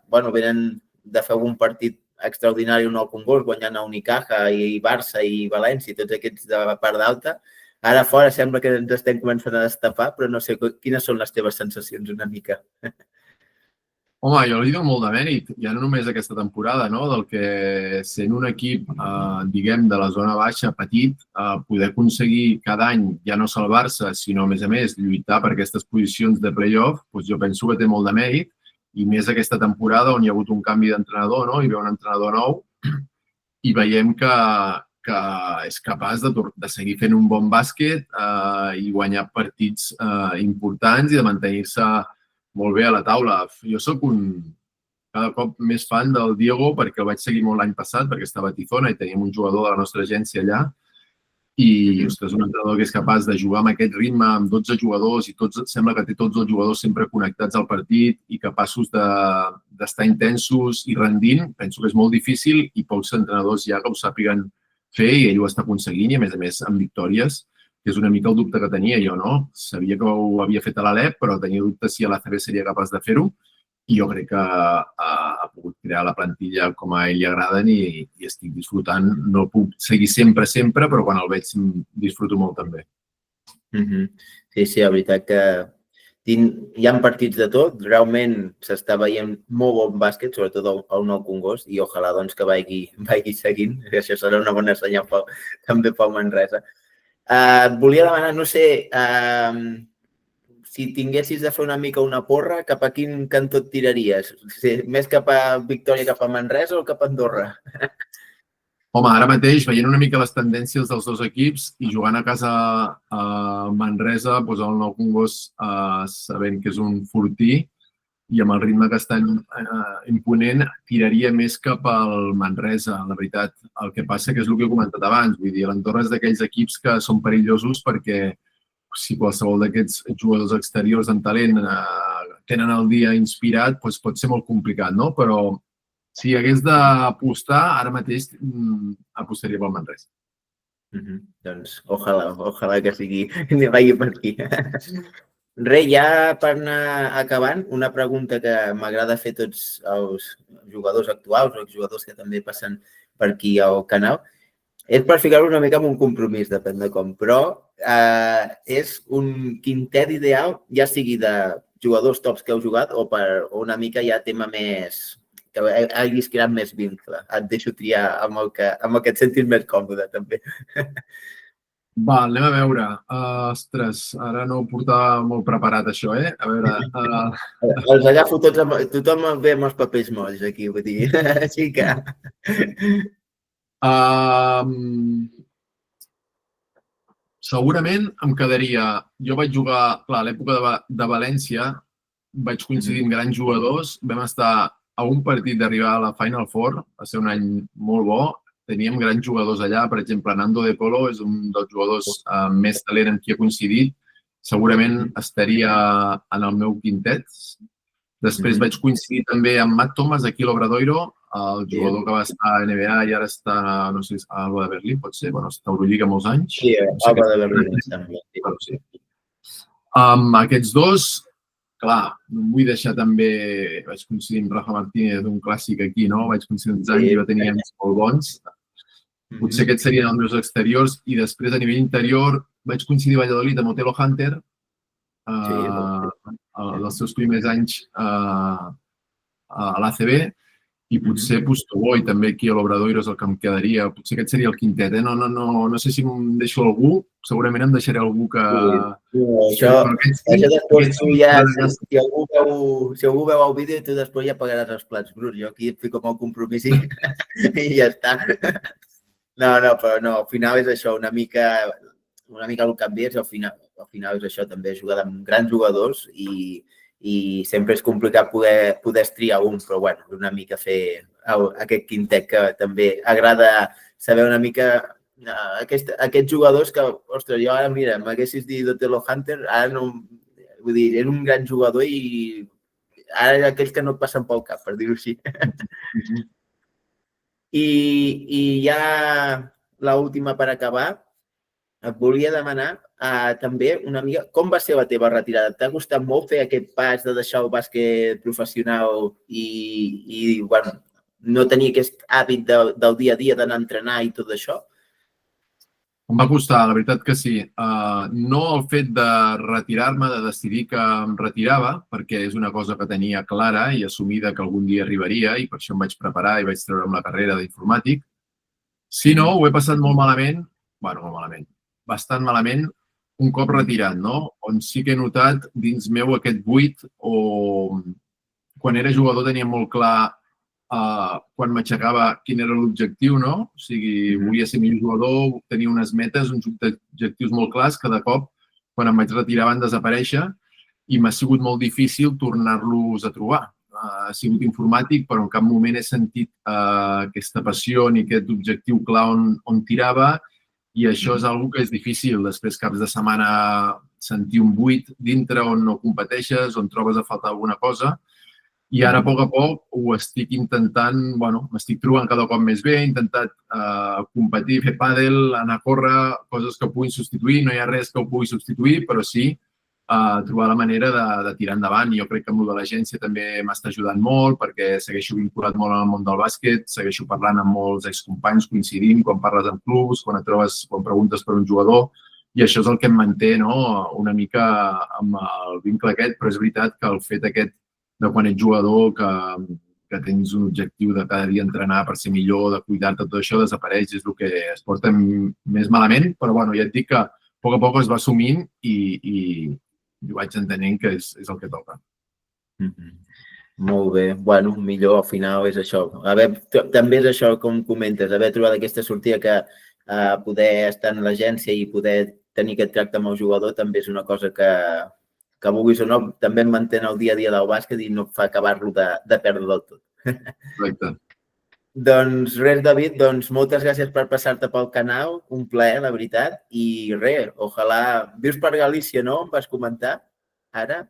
Bueno, venen de fer un partit extraordinari un nou Congost, guanyant a Unicaja i Barça i València i tots aquests de la part d'alta. Ara fora sembla que ens estem començant a destapar, però no sé quines són les teves sensacions una mica. Home, jo li dono molt de mèrit, ja no només aquesta temporada, no? Del que sent un equip, diguem, de la zona baixa, petit, poder aconseguir cada any ja no salvar-se, sinó, a més, lluitar per aquestes posicions de play-off, doncs jo penso que té molt de mèrit, i més aquesta temporada on hi ha hagut un canvi d'entrenador, no? Hi ve un entrenador nou i veiem que és capaç de seguir fent un bon bàsquet i guanyar partits importants i de mantenir-se molt bé a la taula. Jo soc cada cop més fan del Diego perquè el vaig seguir molt l'any passat, perquè estava a Tizona i teníem un jugador de la nostra agència allà i, ostres, un entrenador que és capaç de jugar amb aquest ritme, amb 12 jugadors i sembla que té tots els jugadors sempre connectats al partit i capaços d'estar intensos i rendint. Penso que és molt difícil i pocs entrenadors ja que ho sàpiguen fer i ell ho està aconseguint i, a més, amb victòries, que és una mica el dubte que tenia jo, no? Sabia que ho havia fet a l'Alep, però tenia dubte si a l'ACB seria capaç de fer-ho i jo crec que ha pogut crear la plantilla com a ell li agraden i estic disfrutant. No puc seguir sempre, però quan el veig disfruto molt també. Sí, la veritat que hi ha partits de tot. Realment s'està veient molt bon bàsquet, sobretot al Nou Congost, i ojalà que vagi seguint. Això serà una bona senyal també pel Manresa. Et volia demanar, no sé, si tinguessis de fer una mica una porra, cap a quin cantó et tiraries? Més cap a Victòria, cap a Manresa o cap a Andorra? Home, ara mateix, veient una mica les tendències dels dos equips i jugant a casa a Manresa, doncs el Nou Congost, sabent que és un fortí i amb el ritme que estan imponent, tiraria més cap al Manresa, la veritat. El que passa que és el que he comentat abans, vull dir, l'Andorra és d'aquells equips que són perillosos perquè si qualsevol d'aquests jugadors exteriors en talent tenen el dia inspirat, doncs pot ser molt complicat, no? Però si hagués d'apostar, ara mateix apostaria pel Manresa. Doncs ojalà que vagi per aquí. Res, ja per anar acabant, una pregunta que m'agrada fer a tots els jugadors actuals o exjugadors que també passen per aquí al canal. És per ficar-ho una mica en un compromís, depèn de com, però és un quintet ideal, ja sigui de jugadors tops que heu jugat o per una mica ja tema més, que hagis creat més vincle. Et deixo triar amb el que et sentis més còmode, també. Va, anem a veure. Ostres, ara no ho portava molt preparat, això, eh? A veure... Els agafo tots, tothom ve amb els papers molls aquí, vull dir, així que... Segurament em quedaria... Jo vaig jugar, clar, a l'època de València, vaig coincidir amb grans jugadors, vam estar a un partit d'arribar a la Final Four, va ser un any molt bo, teníem grans jugadors allà, per exemple, Nando De Colo és un dels jugadors més talent amb qui he coincidit, segurament estaria en el meu quintet. Després vaig coincidir també amb Matt Thomas, aquí a l'Obradoiro, el jugador que va estar a NBA i ara està, no sé, a Alba de Berlín, pot ser, bueno, està a Euroliga molts anys. Sí, Alba de Berlín, sembla. Sí. Amb aquests dos, clar, no em vull deixar també, vaig coincidir amb Rafa Martínez, un clàssic aquí, no? Vaig coincidir uns anys i va tenir anys molt bons. Potser aquests serien els meus exteriors i després a nivell interior vaig coincidir a Valladolid amb Otelo Hunter els seus primers anys a l'ACB i potser Postobó i també aquí a l'Obradoiro és el que em quedaria. Potser aquest seria el quintet, No sé si em deixo algú, segurament em deixaré algú que... Això després tu ja, si algú veu el vídeo, tu després ja pagaràs els plats bruts. Jo aquí et fico amb el compromís i ja està. No, però no, al final és això, una mica el que em ve és al final és això, també jugar amb grans jugadors i sempre és complicat poder estriar un, però bueno, una mica fer aquest quintet que també agrada saber una mica aquests jugadors que, ostres, jo ara, mira, m'haguessis dit Otelo Hunter, ara no, vull dir, era un gran jugador i ara aquells que no et passen pel cap, per dir-ho així. I ja l'última per acabar, et volia demanar també una mica com va ser la teva retirada. T'ha costat molt fer aquest pas de deixar el bàsquet professional i bueno, no tenir aquest hàbit del dia a dia d'anar a entrenar i tot això? Em va costar, la veritat que sí. No el fet de retirar-me, de decidir que em retirava, perquè és una cosa que tenia clara i assumida que algun dia arribaria i per això em vaig preparar i vaig treure'm la carrera d'informàtic, sinó ho he passat molt malament, bastant malament, un cop retirat, on sí que he notat dins meu aquest buit o quan era jugador tenia molt clar quan m'aixecava quin era l'objectiu, O sigui, volia ser millor jugador, tenia unes metes, uns objectius molt clars que de cop, quan em vaig retirar, van desaparèixer i m'ha sigut molt difícil tornar-los a trobar. Ha sigut informàtic, però en cap moment he sentit aquesta passió ni aquest objectiu clar on tirava i això és una cosa que és difícil. Després, caps de setmana, sentir un buit dintre on no competeixes, on trobes a faltar alguna cosa. I ara, a poc, ho estic intentant, m'estic trobant cada cop més bé, he intentat competir, fer pàdel, anar a córrer, coses que puguin substituir. No hi ha res que ho pugui substituir, però sí trobar la manera de tirar endavant. Jo crec que amb de l'agència també m'està ajudant molt perquè segueixo vinculat molt al món del bàsquet, segueixo parlant amb molts excompanys, coincidim, quan parles amb clubs, quan preguntes per un jugador, i això és el que em manté una mica amb el vincle aquest, però és veritat que el fet aquest de quan ets jugador, que tens un objectiu de cada dia entrenar per ser millor, de cuidar-te, tot això desapareix, és el que es porta més malament, però ja et dic que a poc es va assumint i vaig entenent que és el que toca. Molt bé. Millor al final és això. També és això, com comentes, haver trobat aquesta sortida que poder estar en l'agència i poder tenir aquest tracte amb el jugador també és una cosa que vulguis o no, també em manté el dia a dia del bàsquet i no fa acabar-lo de perdre del tot. Correcte. Doncs res, David, moltes gràcies per passar-te pel canal, un plaer, la veritat, i res, ojalà... Vius per Galícia, no? Em vas comentar, ara?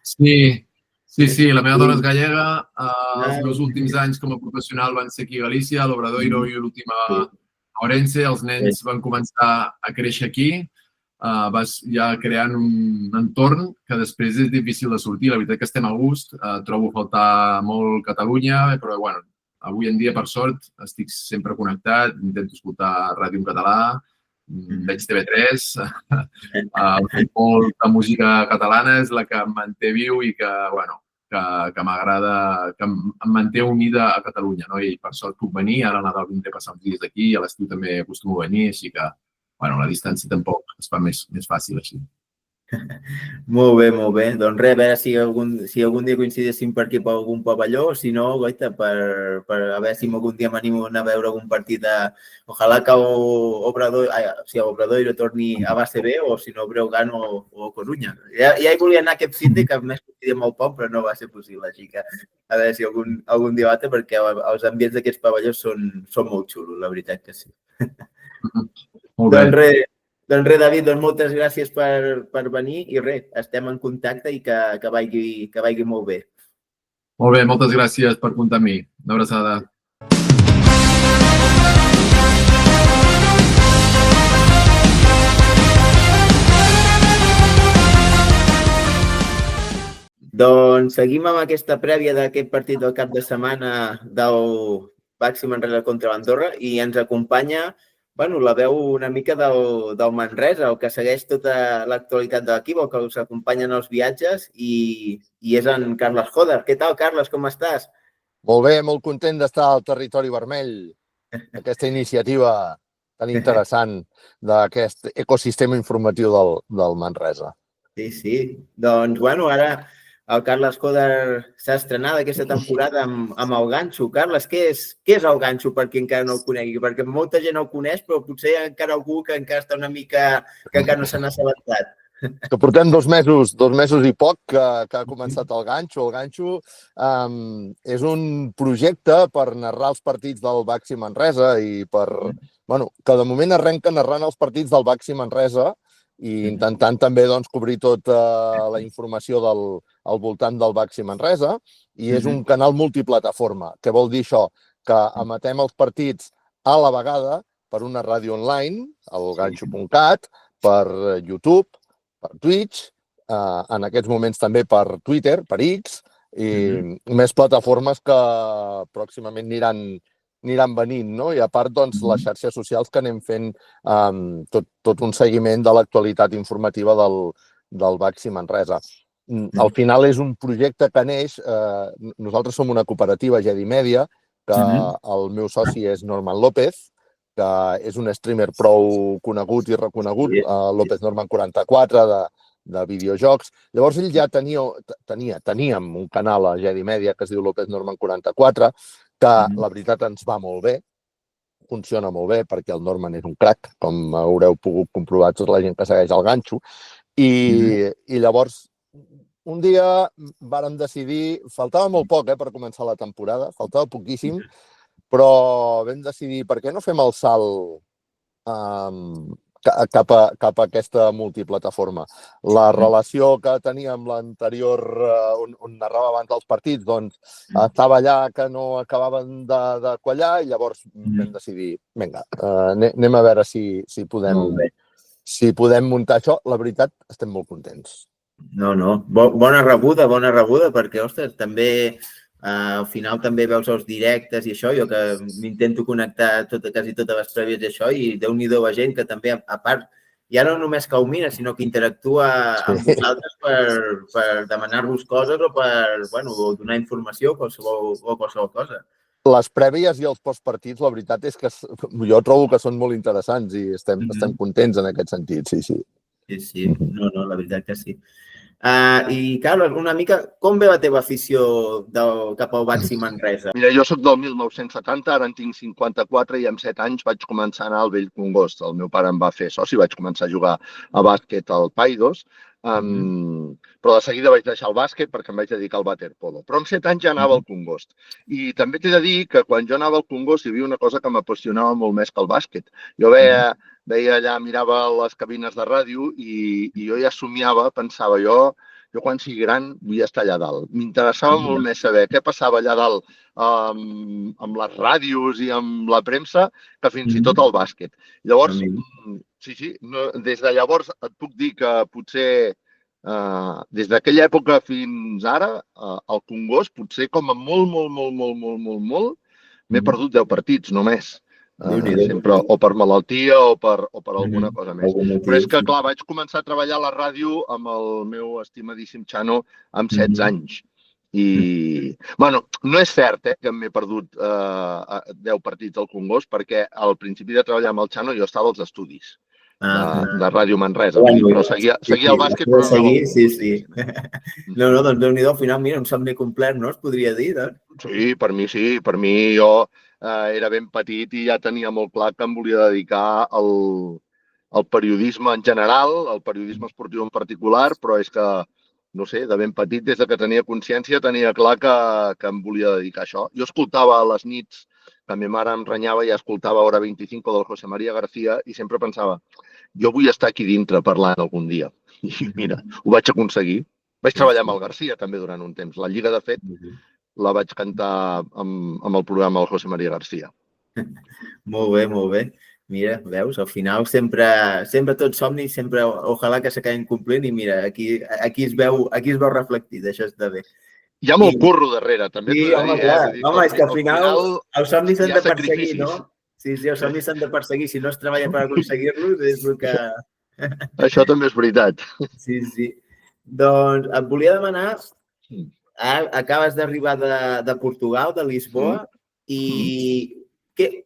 Sí, la meva dona és gallega, els meus últims anys com a professional van ser aquí a Galícia, a l'Obradoiro i l'última a Orense, els nens van començar a créixer aquí, vas ja creant un entorn que després és difícil de sortir. La veritat que estem a gust, trobo a faltar molt Catalunya, però avui en dia, per sort, estic sempre connectat, intento escoltar ràdio en català, veig TV3, molta música catalana és la que em manté viu i que m'agrada, que em manté unida a Catalunya. I per sort puc venir, ara a Nadal vindré a passar uns dies aquí i a l'estiu també acostumo a venir, així que la distància tampoc es fa més fàcil així. Molt bé. Doncs res, a veure si algun dia coincidíssim per aquí per algun pavelló, o si no, goita, per a veure si algun dia m'animo a anar a veure algun partit de... Ojalà que Obradoiro torni a base B o si no Breogán o Corunya. Ja hi volia anar aquest fin de que més coincidíem molt poc, però no va ser possible, així que a veure si algun dia bate, perquè els ambients d'aquests pavellons són molt xulos, la veritat que sí. Molt bé. Doncs res, David, moltes gràcies per venir i res, estem en contacte i que vagi molt bé. Molt bé, moltes gràcies per comptar amb mi. Una abraçada. Doncs seguim amb aquesta prèvia d'aquest partit del cap de setmana del Baxi Manresa contra l'Andorra i ens acompanya la veu una mica del Manresa, el que segueix tota l'actualitat de l'equip, el que us acompanya en els viatges i és en Carles Joder. Què tal, Carles? Com estàs? Molt bé, molt content d'estar al Territori Vermell, aquesta iniciativa tan interessant d'aquest ecosistema informatiu del Manresa. Sí, sí. Doncs, bueno, ara el Carles Coder s'ha estrenat aquesta temporada amb el Ganxo. Carles, què és el Ganxo per qui encara no el conegui? Perquè molta gent el coneix, però potser hi ha encara algú que encara està una mica... que encara no se n'ha assabentat. Que portem 2 mesos i poc que ha començat el Ganxo. El Ganxo és un projecte per narrar els partits del Baxi Manresa i que de moment arrenca narrant els partits del Baxi Manresa i intentant també cobrir tota la informació al voltant del Baxi Manresa. I és un canal multiplataforma. Què vol dir això? Que emetem els partits a la vegada per una ràdio online, el ganxo.cat, per YouTube, per Twitch, en aquests moments també per Twitter, per X, i més plataformes que pròximament aniran venint, no? I a part, les xarxes socials que anem fent tot un seguiment de l'actualitat informativa del Baxi Manresa. Al final és un projecte que neix, nosaltres som una cooperativa Jedi Media, que el meu soci és Norman López, que és un streamer prou conegut i reconegut, López Norman 44, de videojocs. Llavors ell ja teníem un canal a Jedi Media que es diu López Norman 44, que la veritat ens va molt bé, funciona molt bé perquè el Norman és un crac, com haureu pogut comprovar tota la gent que segueix el Ganxo. I llavors, un dia vàrem decidir, faltava molt poc per començar la temporada, faltava poquíssim, però vam decidir per què no fem el salt cap a aquesta multiplataforma. La relació que tenia amb l'anterior, on narrava abans els partits, estava allà que no acabaven de quallar i llavors vam decidir, vinga, anem a veure si podem muntar això. La veritat, estem molt contents. No. Bona rebuda, perquè, ostres, també al final també veus els directes i això, jo que m'intento connectar quasi totes les prèvies i això, i Déu-n'hi-do a gent que també, a part, ja no només que ho mira, sinó que interactua amb vosaltres per demanar-vos coses o per donar informació o qualsevol cosa. Les prèvies i els postpartits, la veritat és que jo trobo que són molt interessants i estem contents en aquest sentit, sí. Sí, no, la veritat que sí. I, Carles, una mica, com ve la teva afició cap al Baxi Manresa? Mira, jo soc del 1970, ara en tinc 54 i amb 7 anys vaig començar a anar al Vell Congost. El meu pare em va fer soci, vaig començar a jugar a bàsquet al Paidós, però de seguida vaig deixar el bàsquet perquè em vaig dedicar al waterpolo. Però amb 7 anys ja anava al Congost. I també t'he de dir que quan jo anava al Congost hi havia una cosa que m'apassionava molt més que el bàsquet. Jo veia allà, mirava les cabines de ràdio i jo ja somiava, pensava jo quan sigui gran vull estar allà dalt. M'interessava molt més saber què passava allà dalt amb les ràdios i amb la premsa que fins i tot el bàsquet. Llavors, sí, des de llavors et puc dir que potser des d'aquella època fins ara, al Congost, potser com a molt, m'he perdut 10 partits només. Sempre o per malaltia o per alguna cosa més. Però és que, clar, vaig començar a treballar a la ràdio amb el meu estimadíssim Chano amb 16 anys. I, bueno, no és cert que m'he perdut 10 partits al Congost perquè al principi de treballar amb el Chano jo estava als estudis de Ràdio Manresa. Però seguia el bàsquet, però no... Sí. No, doncs Déu-n'hi-do, al final, mira, un somni complet, no? Es podria dir, doncs. Sí, per mi sí. Per mi jo era ben petit i ja tenia molt clar que em volia dedicar al periodisme en general, al periodisme esportiu en particular, però és que, no sé, de ben petit, des que tenia consciència, tenia clar que em volia dedicar a això. Jo escoltava a les nits, que ma mare em renyava i escoltava Hora 25 del José María García i sempre pensava, jo vull estar aquí dintre parlant algun dia. I mira, ho vaig aconseguir. Vaig treballar amb el García també durant un temps. La Lliga, de fet, la vaig cantar amb el programa del José María García. Molt bé. Mira, veus, al final sempre tots somnis, sempre ojalà que s'acabin complint i mira, aquí es veu reflectit, això està bé. Hi ha molt curro darrere, també. Sí, home, clar. Home, és que al final els somnis s'han de perseguir, no? Sí, els somnis s'han de perseguir. Si no es treballa per aconseguir-los, és el que... Això també és veritat. Sí. Doncs et volia demanar acabes d'arribar de Portugal, de Lisboa, i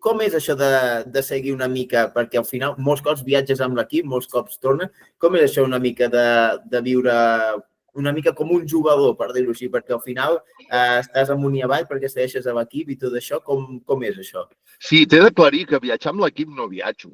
com és això de seguir una mica, perquè al final molts cops viatges amb l'equip, molts cops tornes, com és això una mica de viure una mica com un jugador, per dir-ho així, perquè al final estàs amunt i avall perquè segueixes a l'equip i tot això, com és això? Sí, t'he d'aclarir que viatjar amb l'equip no viatjo.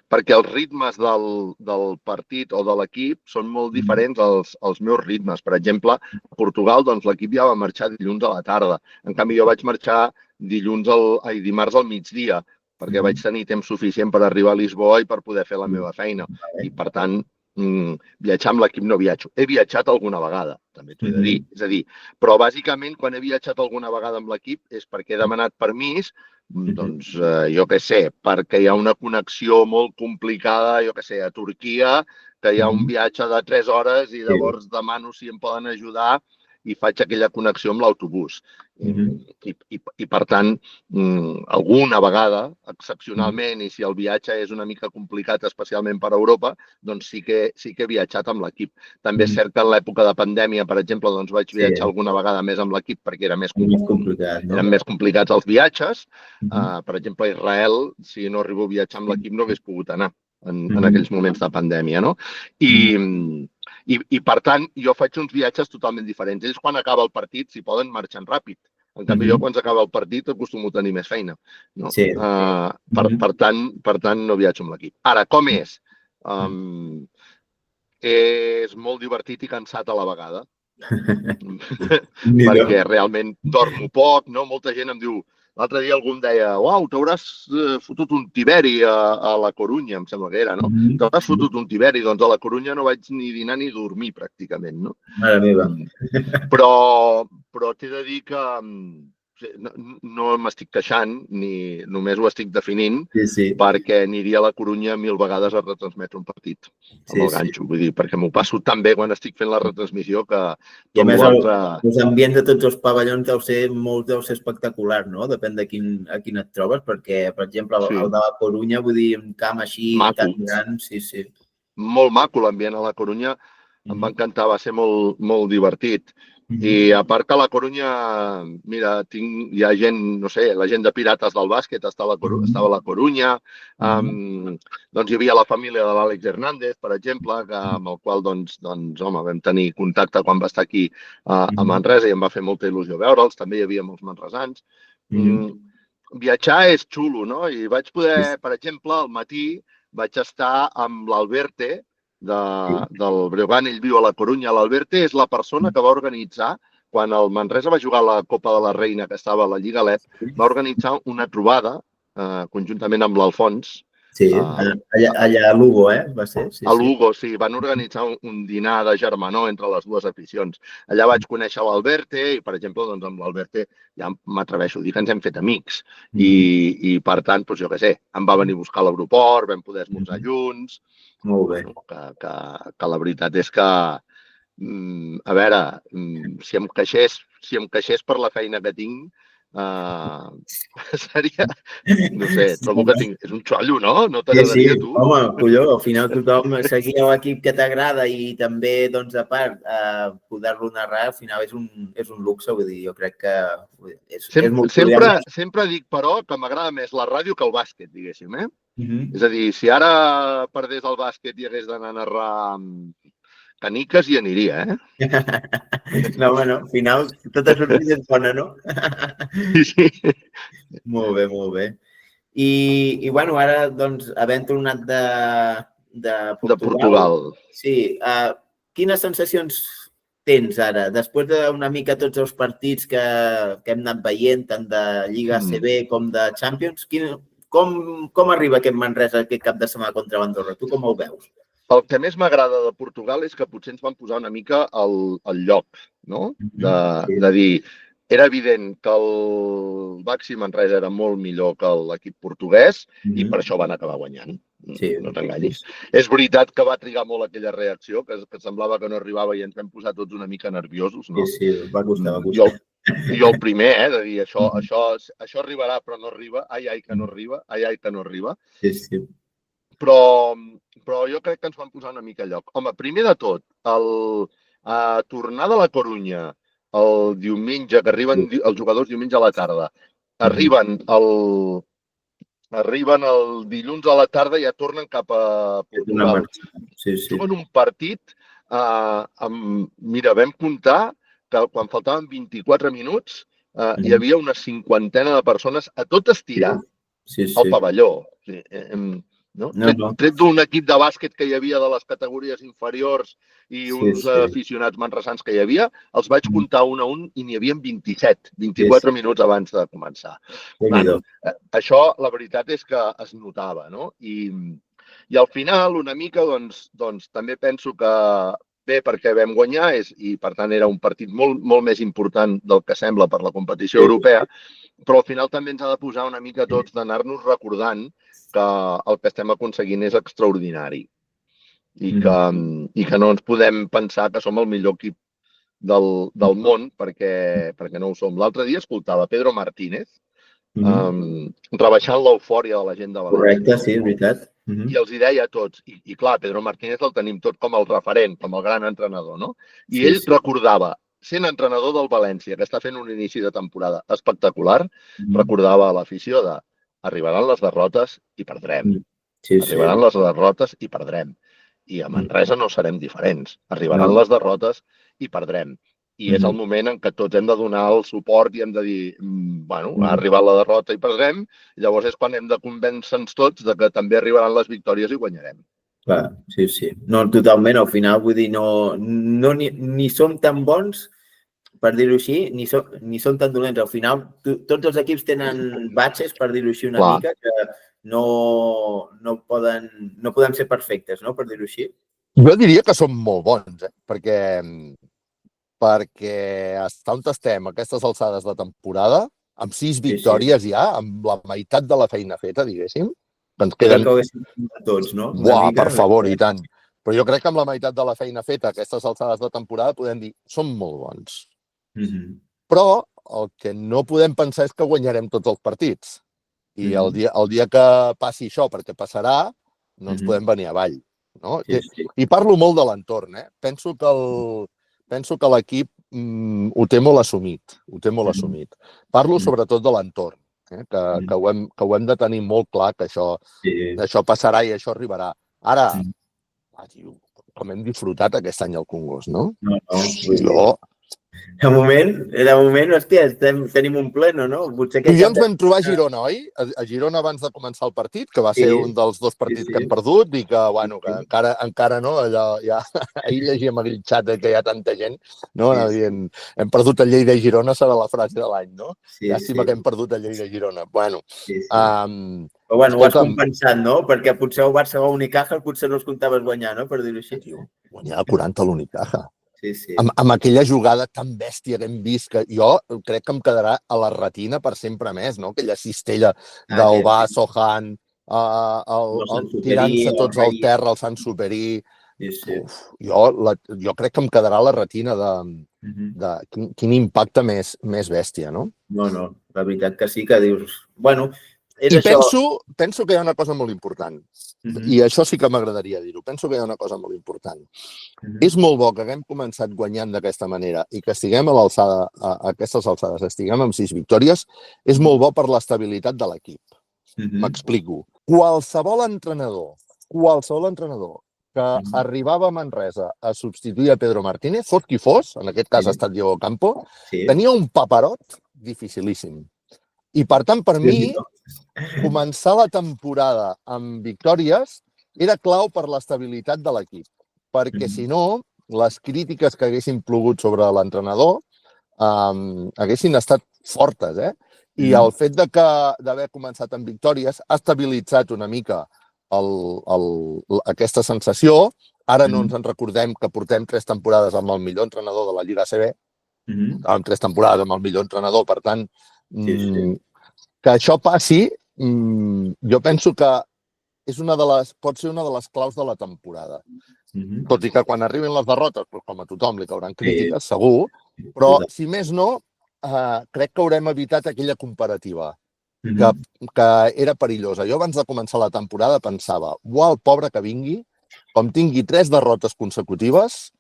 Perquè els ritmes del partit o de l'equip són molt diferents als meus ritmes. Per exemple, a Portugal doncs, l'equip ja va marxar dilluns a la tarda. En canvi, jo vaig marxar dimarts al migdia, perquè vaig tenir temps suficient per arribar a Lisboa i per poder fer la meva feina. I, per tant, viatjar amb l'equip no viatjo. He viatjat alguna vegada, també t'ho he de dir. És a dir, però bàsicament quan he viatjat alguna vegada amb l'equip és perquè he demanat permís, doncs jo què sé, perquè hi ha una connexió molt complicada, jo què sé, a Turquia, que hi ha un viatge de 3 hores i llavors demano si em poden ajudar i faig aquella connexió amb l'autobús. I per tant, alguna vegada, excepcionalment, i si el viatge és una mica complicat, especialment per a Europa, doncs sí que he viatjat amb l'equip. També és cert que en l'època de pandèmia, per exemple, doncs vaig viatjar alguna vegada més amb l'equip perquè era més complicat, no? Eren més complicats els viatges. Per exemple, a Israel, si no arribo a viatjar amb l'equip, no hagués pogut anar en aquells moments de pandèmia, no? I per tant, jo faig uns viatges totalment diferents. Ells, quan acaba el partit, si poden, marxen ràpid. En canvi, jo, quan s'acaba el partit, acostumo a tenir més feina. No? Per tant, no viatjo amb l'equip. Ara, com és? És molt divertit i cansat a la vegada. Perquè realment dormo poc, no? Molta gent em diu... L'altre dia algú em deia, uau, t'hauràs fotut un tiberi a la Corunya, em sembla que era, no? T'hauràs fotut un tiberi. Doncs a la Corunya no vaig ni dinar ni dormir, pràcticament, no? Mare meva. Però t'he de dir que no m'estic queixant, ni només ho estic definint, perquè aniria a la Corunya 1000 vegades a retransmetre un partit amb el ganxo. Vull dir, perquè m'ho passo tan bé quan estic fent la retransmissió que... I a més, els ambients de tots els pavellons deu ser espectacular, no? Depèn de a quin et trobes, perquè, per exemple, el de la Corunya, vull dir, un camp així tan gran, sí. Molt maco l'ambient a la Corunya, em va encantar, va ser molt divertit. I a part que a la Corunya, mira, hi ha gent, no sé, la gent de Pirates del bàsquet estava a la Corunya, doncs hi havia la família de l'Àlex Hernández, per exemple, amb el qual, doncs, home, vam tenir contacte quan va estar aquí a Manresa i em va fer molta il·lusió veure'ls, també hi havia molts manresans. Viatjar és xulo, no? I vaig poder, per exemple, al matí vaig estar amb l'Alberte, del Breogán, ell viu a la Corunya. L'Alberte és la persona que va organitzar, quan el Manresa va jugar la Copa de la Reina, que estava a la Lliga LEP, va organitzar una trobada conjuntament amb l'Alfons. Sí, allà a Lugo, va ser? A Lugo, sí. Van organitzar un dinar de germanor entre les dues aficions. Allà vaig conèixer l'Alberte i, per exemple, doncs amb l'Alberte ja m'atreveixo a dir que ens hem fet amics. I per tant, doncs jo què sé, em va venir a buscar a l'aeroport, vam poder esmorzar junts. Molt bé. Que la veritat és que, a veure, si em queixés per la feina que tinc, seria, no sé, trobo que és un xollo, no? No t'agradaria a tu? Home, colló, al final tothom seguir l'equip que t'agrada i també, doncs, a part, poder-lo narrar, al final és un luxe, vull dir, jo crec que és molt... Sempre dic, però, que m'agrada més la ràdio que el bàsquet, diguéssim, És a dir, si ara perdés el bàsquet i hagués d'anar a narrar caniques, hi aniria, No, home, no. Al final, tota sortida és bona, no? Sí. Molt bé, molt bé. I bueno, ara, doncs, havent tornat de Portugal. Sí. Quines sensacions tens ara? Després d'una mica tots els partits que hem anat veient, tant de Lliga ACB com de Champions, com arriba aquest Manresa aquest cap de setmana contra l'Andorra? Tu com ho veus? El que més m'agrada de Portugal és que potser ens van posar una mica al lloc, no? De dir, era evident que el Baxi Manresa era molt millor que l'equip portuguès i per això van acabar guanyant. No t'enganyis. És veritat que va trigar molt aquella reacció, que semblava que no arribava i ens vam posar tots una mica nerviosos, no? Sí, va costar. Jo el primer, de dir, això arribarà però no arriba, ai, que no arriba, ai, que no arriba. Sí. Però jo crec que ens van posar una mica a lloc. Home, primer de tot, a tornar de la Corunya el diumenge, que arriben els jugadors diumenge a la tarda, arriben el dilluns a la tarda i ja tornen cap a Portugal. Sí. Juguen un partit, mira, vam comptar que quan faltaven 24 minuts hi havia una 50ena de persones a tot estirar al pavelló. No? Tret d'un equip de bàsquet que hi havia de les categories inferiors i uns aficionats manresans que hi havia, els vaig comptar un a un i n'hi havia 24 minuts abans de començar. Això, la veritat és que es notava, no? I al final, una mica, doncs també penso que bé perquè vam guanyar i, per tant, era un partit molt més important del que sembla per la competició europea, però al final també ens ha de posar una mica tots d'anar-nos recordant que el que estem aconseguint és extraordinari i que no ens podem pensar que som el millor equip del món perquè no ho som. L'altre dia escoltava Pedro Martínez rebaixant l'eufòria de la gent de València. Correcte, sí, és veritat. I els hi deia a tots, i clar, Pedro Martínez el tenim tot com el referent, com el gran entrenador, no? I ell recordava, sent entrenador del València, que està fent un inici de temporada espectacular, recordava a l'afició de arribaran les derrotes i perdrem. Arribaran les derrotes i perdrem. I a Manresa no serem diferents. Arribaran les derrotes i perdrem. I és el moment en què tots hem de donar el suport i hem de dir, bueno, ha arribat la derrota i perdrem, i llavors és quan hem de convèncer-nos tots de que també arribaran les victòries i guanyarem. Clar, sí. No, totalment, al final, vull dir, ni som tan bons, per dir-ho així, ni som tan dolents. Al final, tots els equips tenen batxes, per dir-ho així una mica, que no poden ser perfectes, no?, per dir-ho així. Jo diria que som molt bons, perquè està on estem a aquestes alçades de temporada, amb 6 victòries ja, amb la meitat de la feina feta, diguéssim, que ens queden... Crec que ho haguéssim tots, no? Buah, per favor, i tant. Però jo crec que amb la meitat de la feina feta a aquestes alçades de temporada podem dir, som molt bons. Però el que no podem pensar és que guanyarem tots els partits. I el dia que passi això, perquè passarà, no ens podem venir avall. I parlo molt de l'entorn. Penso que l'equip ho té molt assumit. Parlo sobretot de l'entorn, que ho hem de tenir molt clar, que això passarà i això arribarà. Ara, com hem disfrutat aquest any al Congost, no? De moment, hòstia, tenim un pleno, no? I ja ens vam trobar a Girona, oi? A Girona abans de començar el partit, que va ser un dels 2 partits que hem perdut i que, bueno, que encara no, ahir llegíem aquell xat que hi ha tanta gent, no? Hem perdut el Lleida-Girona, serà la frase de l'any, no? Llàstima que hem perdut el Lleida-Girona. Bueno, però bueno, ho has compensat, no? Perquè potser el Barça o Unicaja potser no els comptaves guanyar, no? Per dir-ho així. Guanyar 40 a l'Unicaja. Amb aquella jugada tan bèstia que hem vist, que jo crec que em quedarà a la retina per sempre més, no? Aquella cistella d'Albà, Sohan, tirant-se tots al terra, el Sant Superí. Jo crec que em quedarà a la retina de quin impacte més bèstia, no? No, la veritat que sí, que dius... Bueno, i penso que hi ha una cosa molt important. I això sí que m'agradaria dir-ho. Penso que hi ha una cosa molt important. És molt bo que haguem començat guanyant d'aquesta manera i que estiguem a aquestes alçades, estiguem amb 6 victòries, és molt bo per l'estabilitat de l'equip. M'explico. Qualsevol entrenador que arribava a Manresa a substituir a Pedro Martínez, fos qui fos, en aquest cas ha estat Diego Campo, tenia un paperot dificilíssim. I, per tant, per mi, començar la temporada amb victòries era clau per l'estabilitat de l'equip. Perquè, si no, les crítiques que haguessin plogut sobre l'entrenador haguessin estat fortes, I el fet d'haver començat amb victòries ha estabilitzat una mica aquesta sensació. Ara no ens en recordem que portem 3 temporades amb el millor entrenador de la Lliga ACB, amb 3 temporades amb el millor entrenador, per tant, que això passi, jo penso que pot ser una de les claus de la temporada. Tot i que quan arribin les derrotes, com a tothom li cauran crítiques, segur, però si més no, crec que haurem evitat aquella comparativa, que era perillosa. Jo abans de començar la temporada pensava, el pobre que vingui, com tingui 3 derrotes consecutives,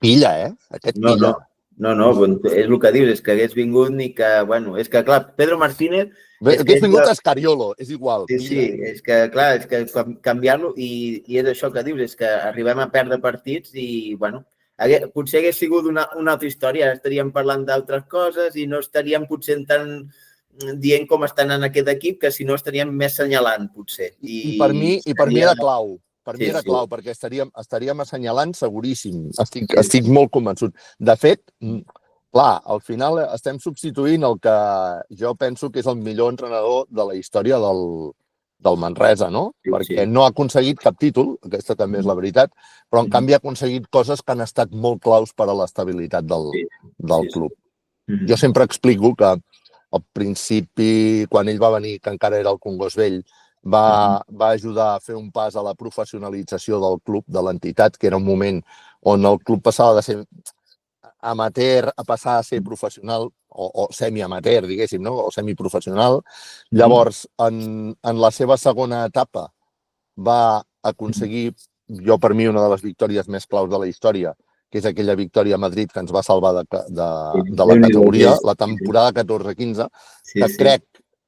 Pilla, Aquest No, pilla. no, és el que dius, és que hagués vingut ni que, bueno, és que clar, Pedro Martínez... Hagués vingut a Escariolo, és igual, Sí, pilla. és que, clar, és que canviar-lo i és això que dius, és que arribem a perdre partits i, bueno, potser hagués sigut una altra història, estaríem parlant d'altres coses i no estaríem potser tan dient com estan en aquest equip, que si no estaríem més senyalant, potser. I per mi era clau. Per mi era Sí. clau, perquè estaríem assenyalant seguríssim. Estic molt convençut. De fet, clar, al final estem substituint el que jo penso que és el millor entrenador de la història del Manresa, no? Sí. Perquè no ha aconseguit cap títol, aquesta també és la veritat, però en canvi ha aconseguit coses que han estat molt claus per a l'estabilitat del club. Jo sempre explico que al principi, quan ell va venir, que encara era el Congost Vell, va ajudar a fer un pas a la professionalització del club, de l'entitat, que era un moment on el club passava de ser amateur a passar a ser professional, o semi-amateur, diguéssim, no? O semiprofessional. Llavors, en la seva segona etapa, va aconseguir, jo per mi, una de les victòries més claus de la història, que és aquella victòria a Madrid que ens va salvar de la categoria, la temporada 14-15, que crec,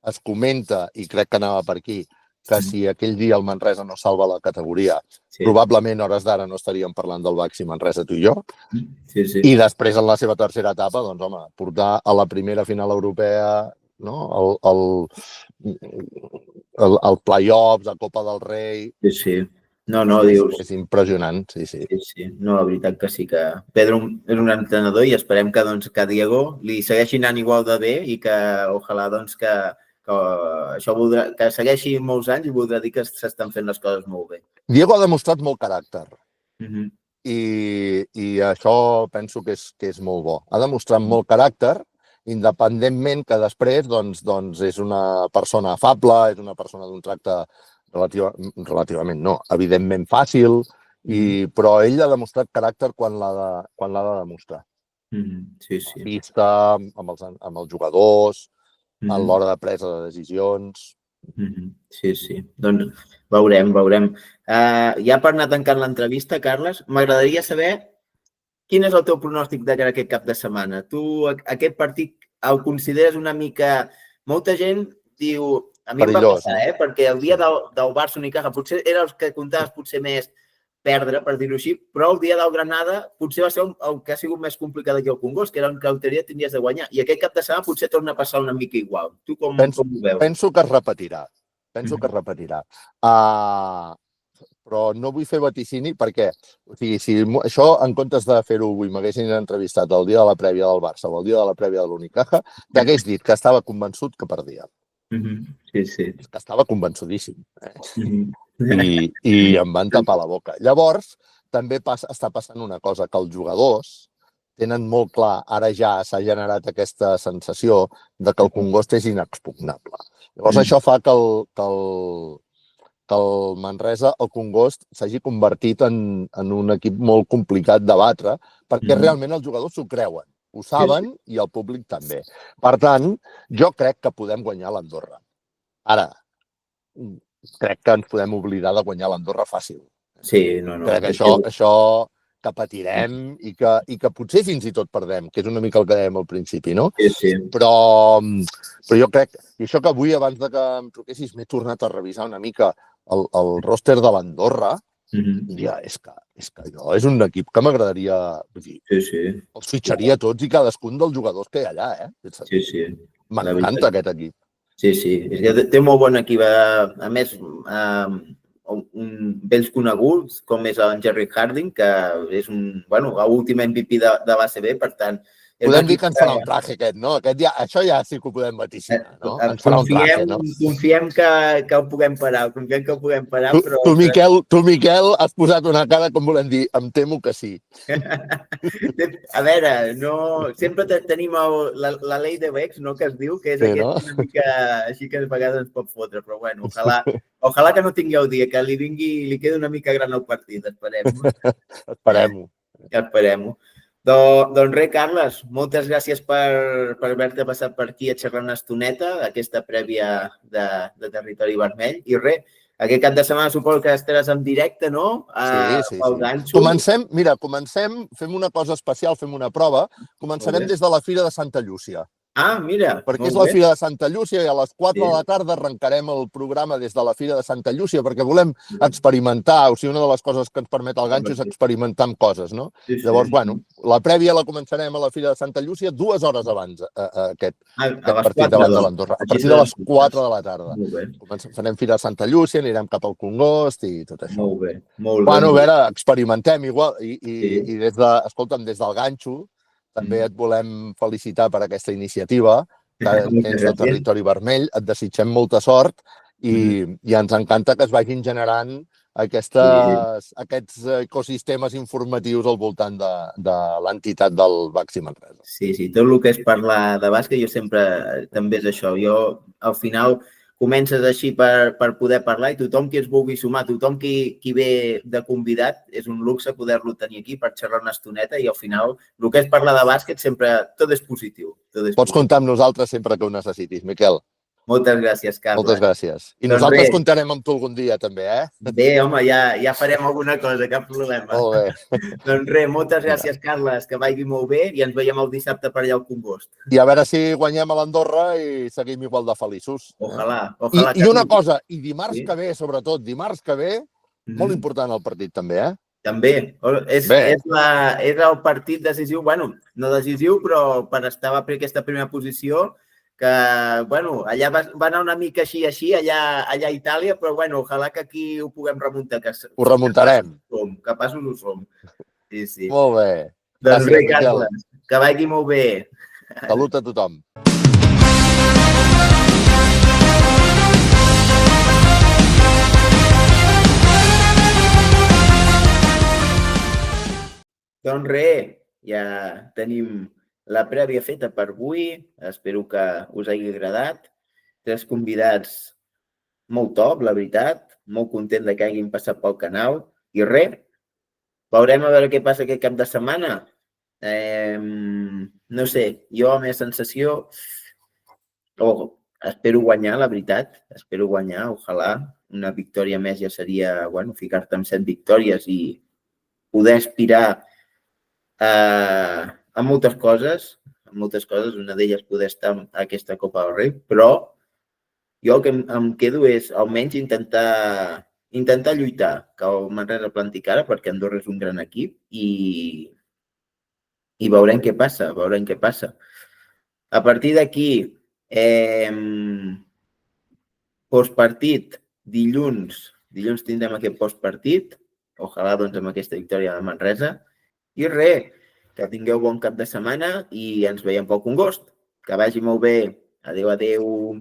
es comenta, i crec que anava per aquí, que si aquell dia el Manresa no salva la categoria, probablement a hores d'ara no estaríem parlant del Baxi Manresa, tu i jo. I després, en la seva tercera etapa, doncs, home, portar a la primera final europea, no? El play-offs, la Copa del Rei... Sí. No, dius... És impressionant, sí. Sí. No, la veritat que sí, que Pedro és un gran entrenador i esperem que Diego li segueixi anant igual de bé i que, ojalà, que això voldrà, que segueixi molts anys i voldrà dir que s'estan fent les coses molt bé. Diego ha demostrat molt caràcter i això penso que és molt bo. Ha demostrat molt caràcter, independentment que després doncs és una persona afable, és una persona d'un tracte relativament no, evidentment fàcil, però ell ha demostrat caràcter quan l'ha de demostrar. Sí. A pista, amb els jugadors, a l'hora de presa de decisions... Sí. Doncs veurem. Ja per anar tancant l'entrevista, Carles, m'agradaria saber quin és el teu pronòstic de cara a aquest cap de setmana. Tu aquest partit el consideres una mica... Molta gent diu... A mi em va passar, perquè el dia del Barça Unicaja potser era els que comptaves potser més perdre, per dir-ho així, però el dia del Granada potser va ser el que ha sigut més complicat aquí al Congost, que era en teoria tindries de guanyar. I aquest cap de setmana potser torna a passar una mica igual. Tu com ho veus? Penso que es repetirà. Però no vull fer vaticini perquè, o sigui, si això, en comptes de fer-ho avui, m'haguessin entrevistat el dia de la prèvia del Barça o el dia de la prèvia de l'Unicaja, t'hagués dit que estava convençut que perdia. Sí. És que estava convençudíssim. I em van tapar la boca. Llavors, també està passant una cosa, que els jugadors tenen molt clar, ara ja s'ha generat aquesta sensació de que el Congost és inexpugnable. Llavors, això fa que el Manresa, el Congost, s'hagi convertit en un equip molt complicat de batre, perquè realment els jugadors s'ho creuen. Ho saben i el públic també. Per tant, jo crec que podem guanyar l'Andorra. Ara, crec que ens podem oblidar de guanyar l'Andorra fàcil. Sí, no. Crec que això que patirem i que potser fins i tot perdem, que és una mica el que dèiem al principi, no? Sí. Però jo crec, i això que avui, abans de que em truquessis, m'he tornat a revisar una mica el ròster de l'Andorra, ja, és que allò és un equip que m'agradaria... Sí. Els fitxaria tots i cadascun dels jugadors que hi ha allà, Sí. M'encanta aquest equip. Sí. És que té molt bon equip. A més, vells coneguts, com és en Jerry Harding, que és l'últim MVP de l'ACB, per tant... Podem dir que ens farà un traje aquest, no? Això ja sí que ho podem vaticinar, no? Ens farà un traje, no? Confiem que ho puguem parar, però... Tu, Miquel, has posat una cara com volem dir, em temo que sí. A veure, sempre tenim la llei de Bex, no?, que es diu, que és una mica així que a vegades ens pot fotre, però bueno, ojalà que no tingui el dia, que li quedi una mica gran el partit, esperem-ho. Esperem-ho. Doncs res, Carles, moltes gràcies per haver-te passat per aquí a xerrar una estoneta, aquesta prèvia de Territori Vermell. I res, Aquest cap de setmana suposo que estaràs en directe, no? Sí. Al ganxo. Comencem, fem una cosa especial, fem una prova. Començarem des de la Fira de Santa Llúcia. Ah, mira, Perquè és molt la bé. Fira de Santa Llúcia i a les 4 de Sí. la tarda arrencarem el programa des de la Fira de Santa Llúcia perquè volem experimentar. O sigui, una de les coses que ens permet el ganxo és experimentar amb coses, no? Sí, sí. Llavors, bueno, la prèvia la començarem a la Fira de Santa Llúcia 2 hores abans, aquest A les partit 4, davant de doncs. l'Andorra. A Així partir de les serà. 4 de la tarda. Molt bé, Farem Fira de Santa Llúcia, anirem cap al Congost i tot això. molt bé. Molt bé. Bueno, a veure, experimentem igual. Sí. I escolta'm, des del ganxo, també et volem felicitar per aquesta iniciativa que Moltes tens de gràcies. Territori Vermell. Et desitgem molta sort i ens encanta que es vagin generant aquests ecosistemes informatius al voltant de l'entitat del Baxi Manresa. Sí, tot el que és parlar de bàsquet, jo sempre també és això. Jo, al final, comences així per poder parlar i tothom qui es vulgui sumar, tothom qui ve de convidat, és un luxe poder-lo tenir aquí per xerrar una estoneta i al final el que és parlar de bàsquet sempre tot és positiu. Pots comptar amb nosaltres sempre que ho necessitis, Miquel. Moltes gràcies, Carles. Moltes gràcies. I Doncs nosaltres res. comptarem amb tu algun dia també, eh? Bé, home, ja farem alguna cosa, cap problema. Molt bé. Doncs res, moltes gràcies, Carles, que vagi molt bé i ens veiem el dissabte per allà al Congost. I a veure si guanyem a l'Andorra i seguim igual de feliços. Ojalà. I una cosa, i dimarts Sí. que ve, sobretot, dimarts que ve, molt important el partit també, eh? També. És el partit decisiu, bueno, no decisiu, però per estar per aquesta primera posició, que, bueno, allà va anar una mica així, allà a Itàlia, però, bueno, ojalà que aquí ho puguem remuntar. Ho remuntarem. Capaços ho som. Sí. Molt bé. Doncs Gràcies, res, Miquel. Carles, que vagi molt bé. Salut a tothom. Doncs res, ja tenim la prèvia feta per avui. Espero que us hagi agradat. 3 convidats molt top, la veritat. Molt content de que hagin passat pel canal. I res, veurem a veure què passa aquest cap de setmana. No sé, jo la meva sensació... espero guanyar, la veritat. Espero guanyar, ojalà. Una victòria més ja seria, bueno, ficar-te amb 7 victòries i poder aspirar a moltes coses. Una d'elles poder estar a aquesta Copa del Rei, però jo el que em quedo és almenys intentar lluitar, que el Manresa planti cara, perquè Andorra és un gran equip i veurem què passa, A partir d'aquí, postpartit, dilluns tindrem aquest postpartit, ojalà doncs amb aquesta victòria de Manresa, i res, que tingueu bon cap de setmana i ens veiem pel Congost. Que vagi molt bé. Adéu.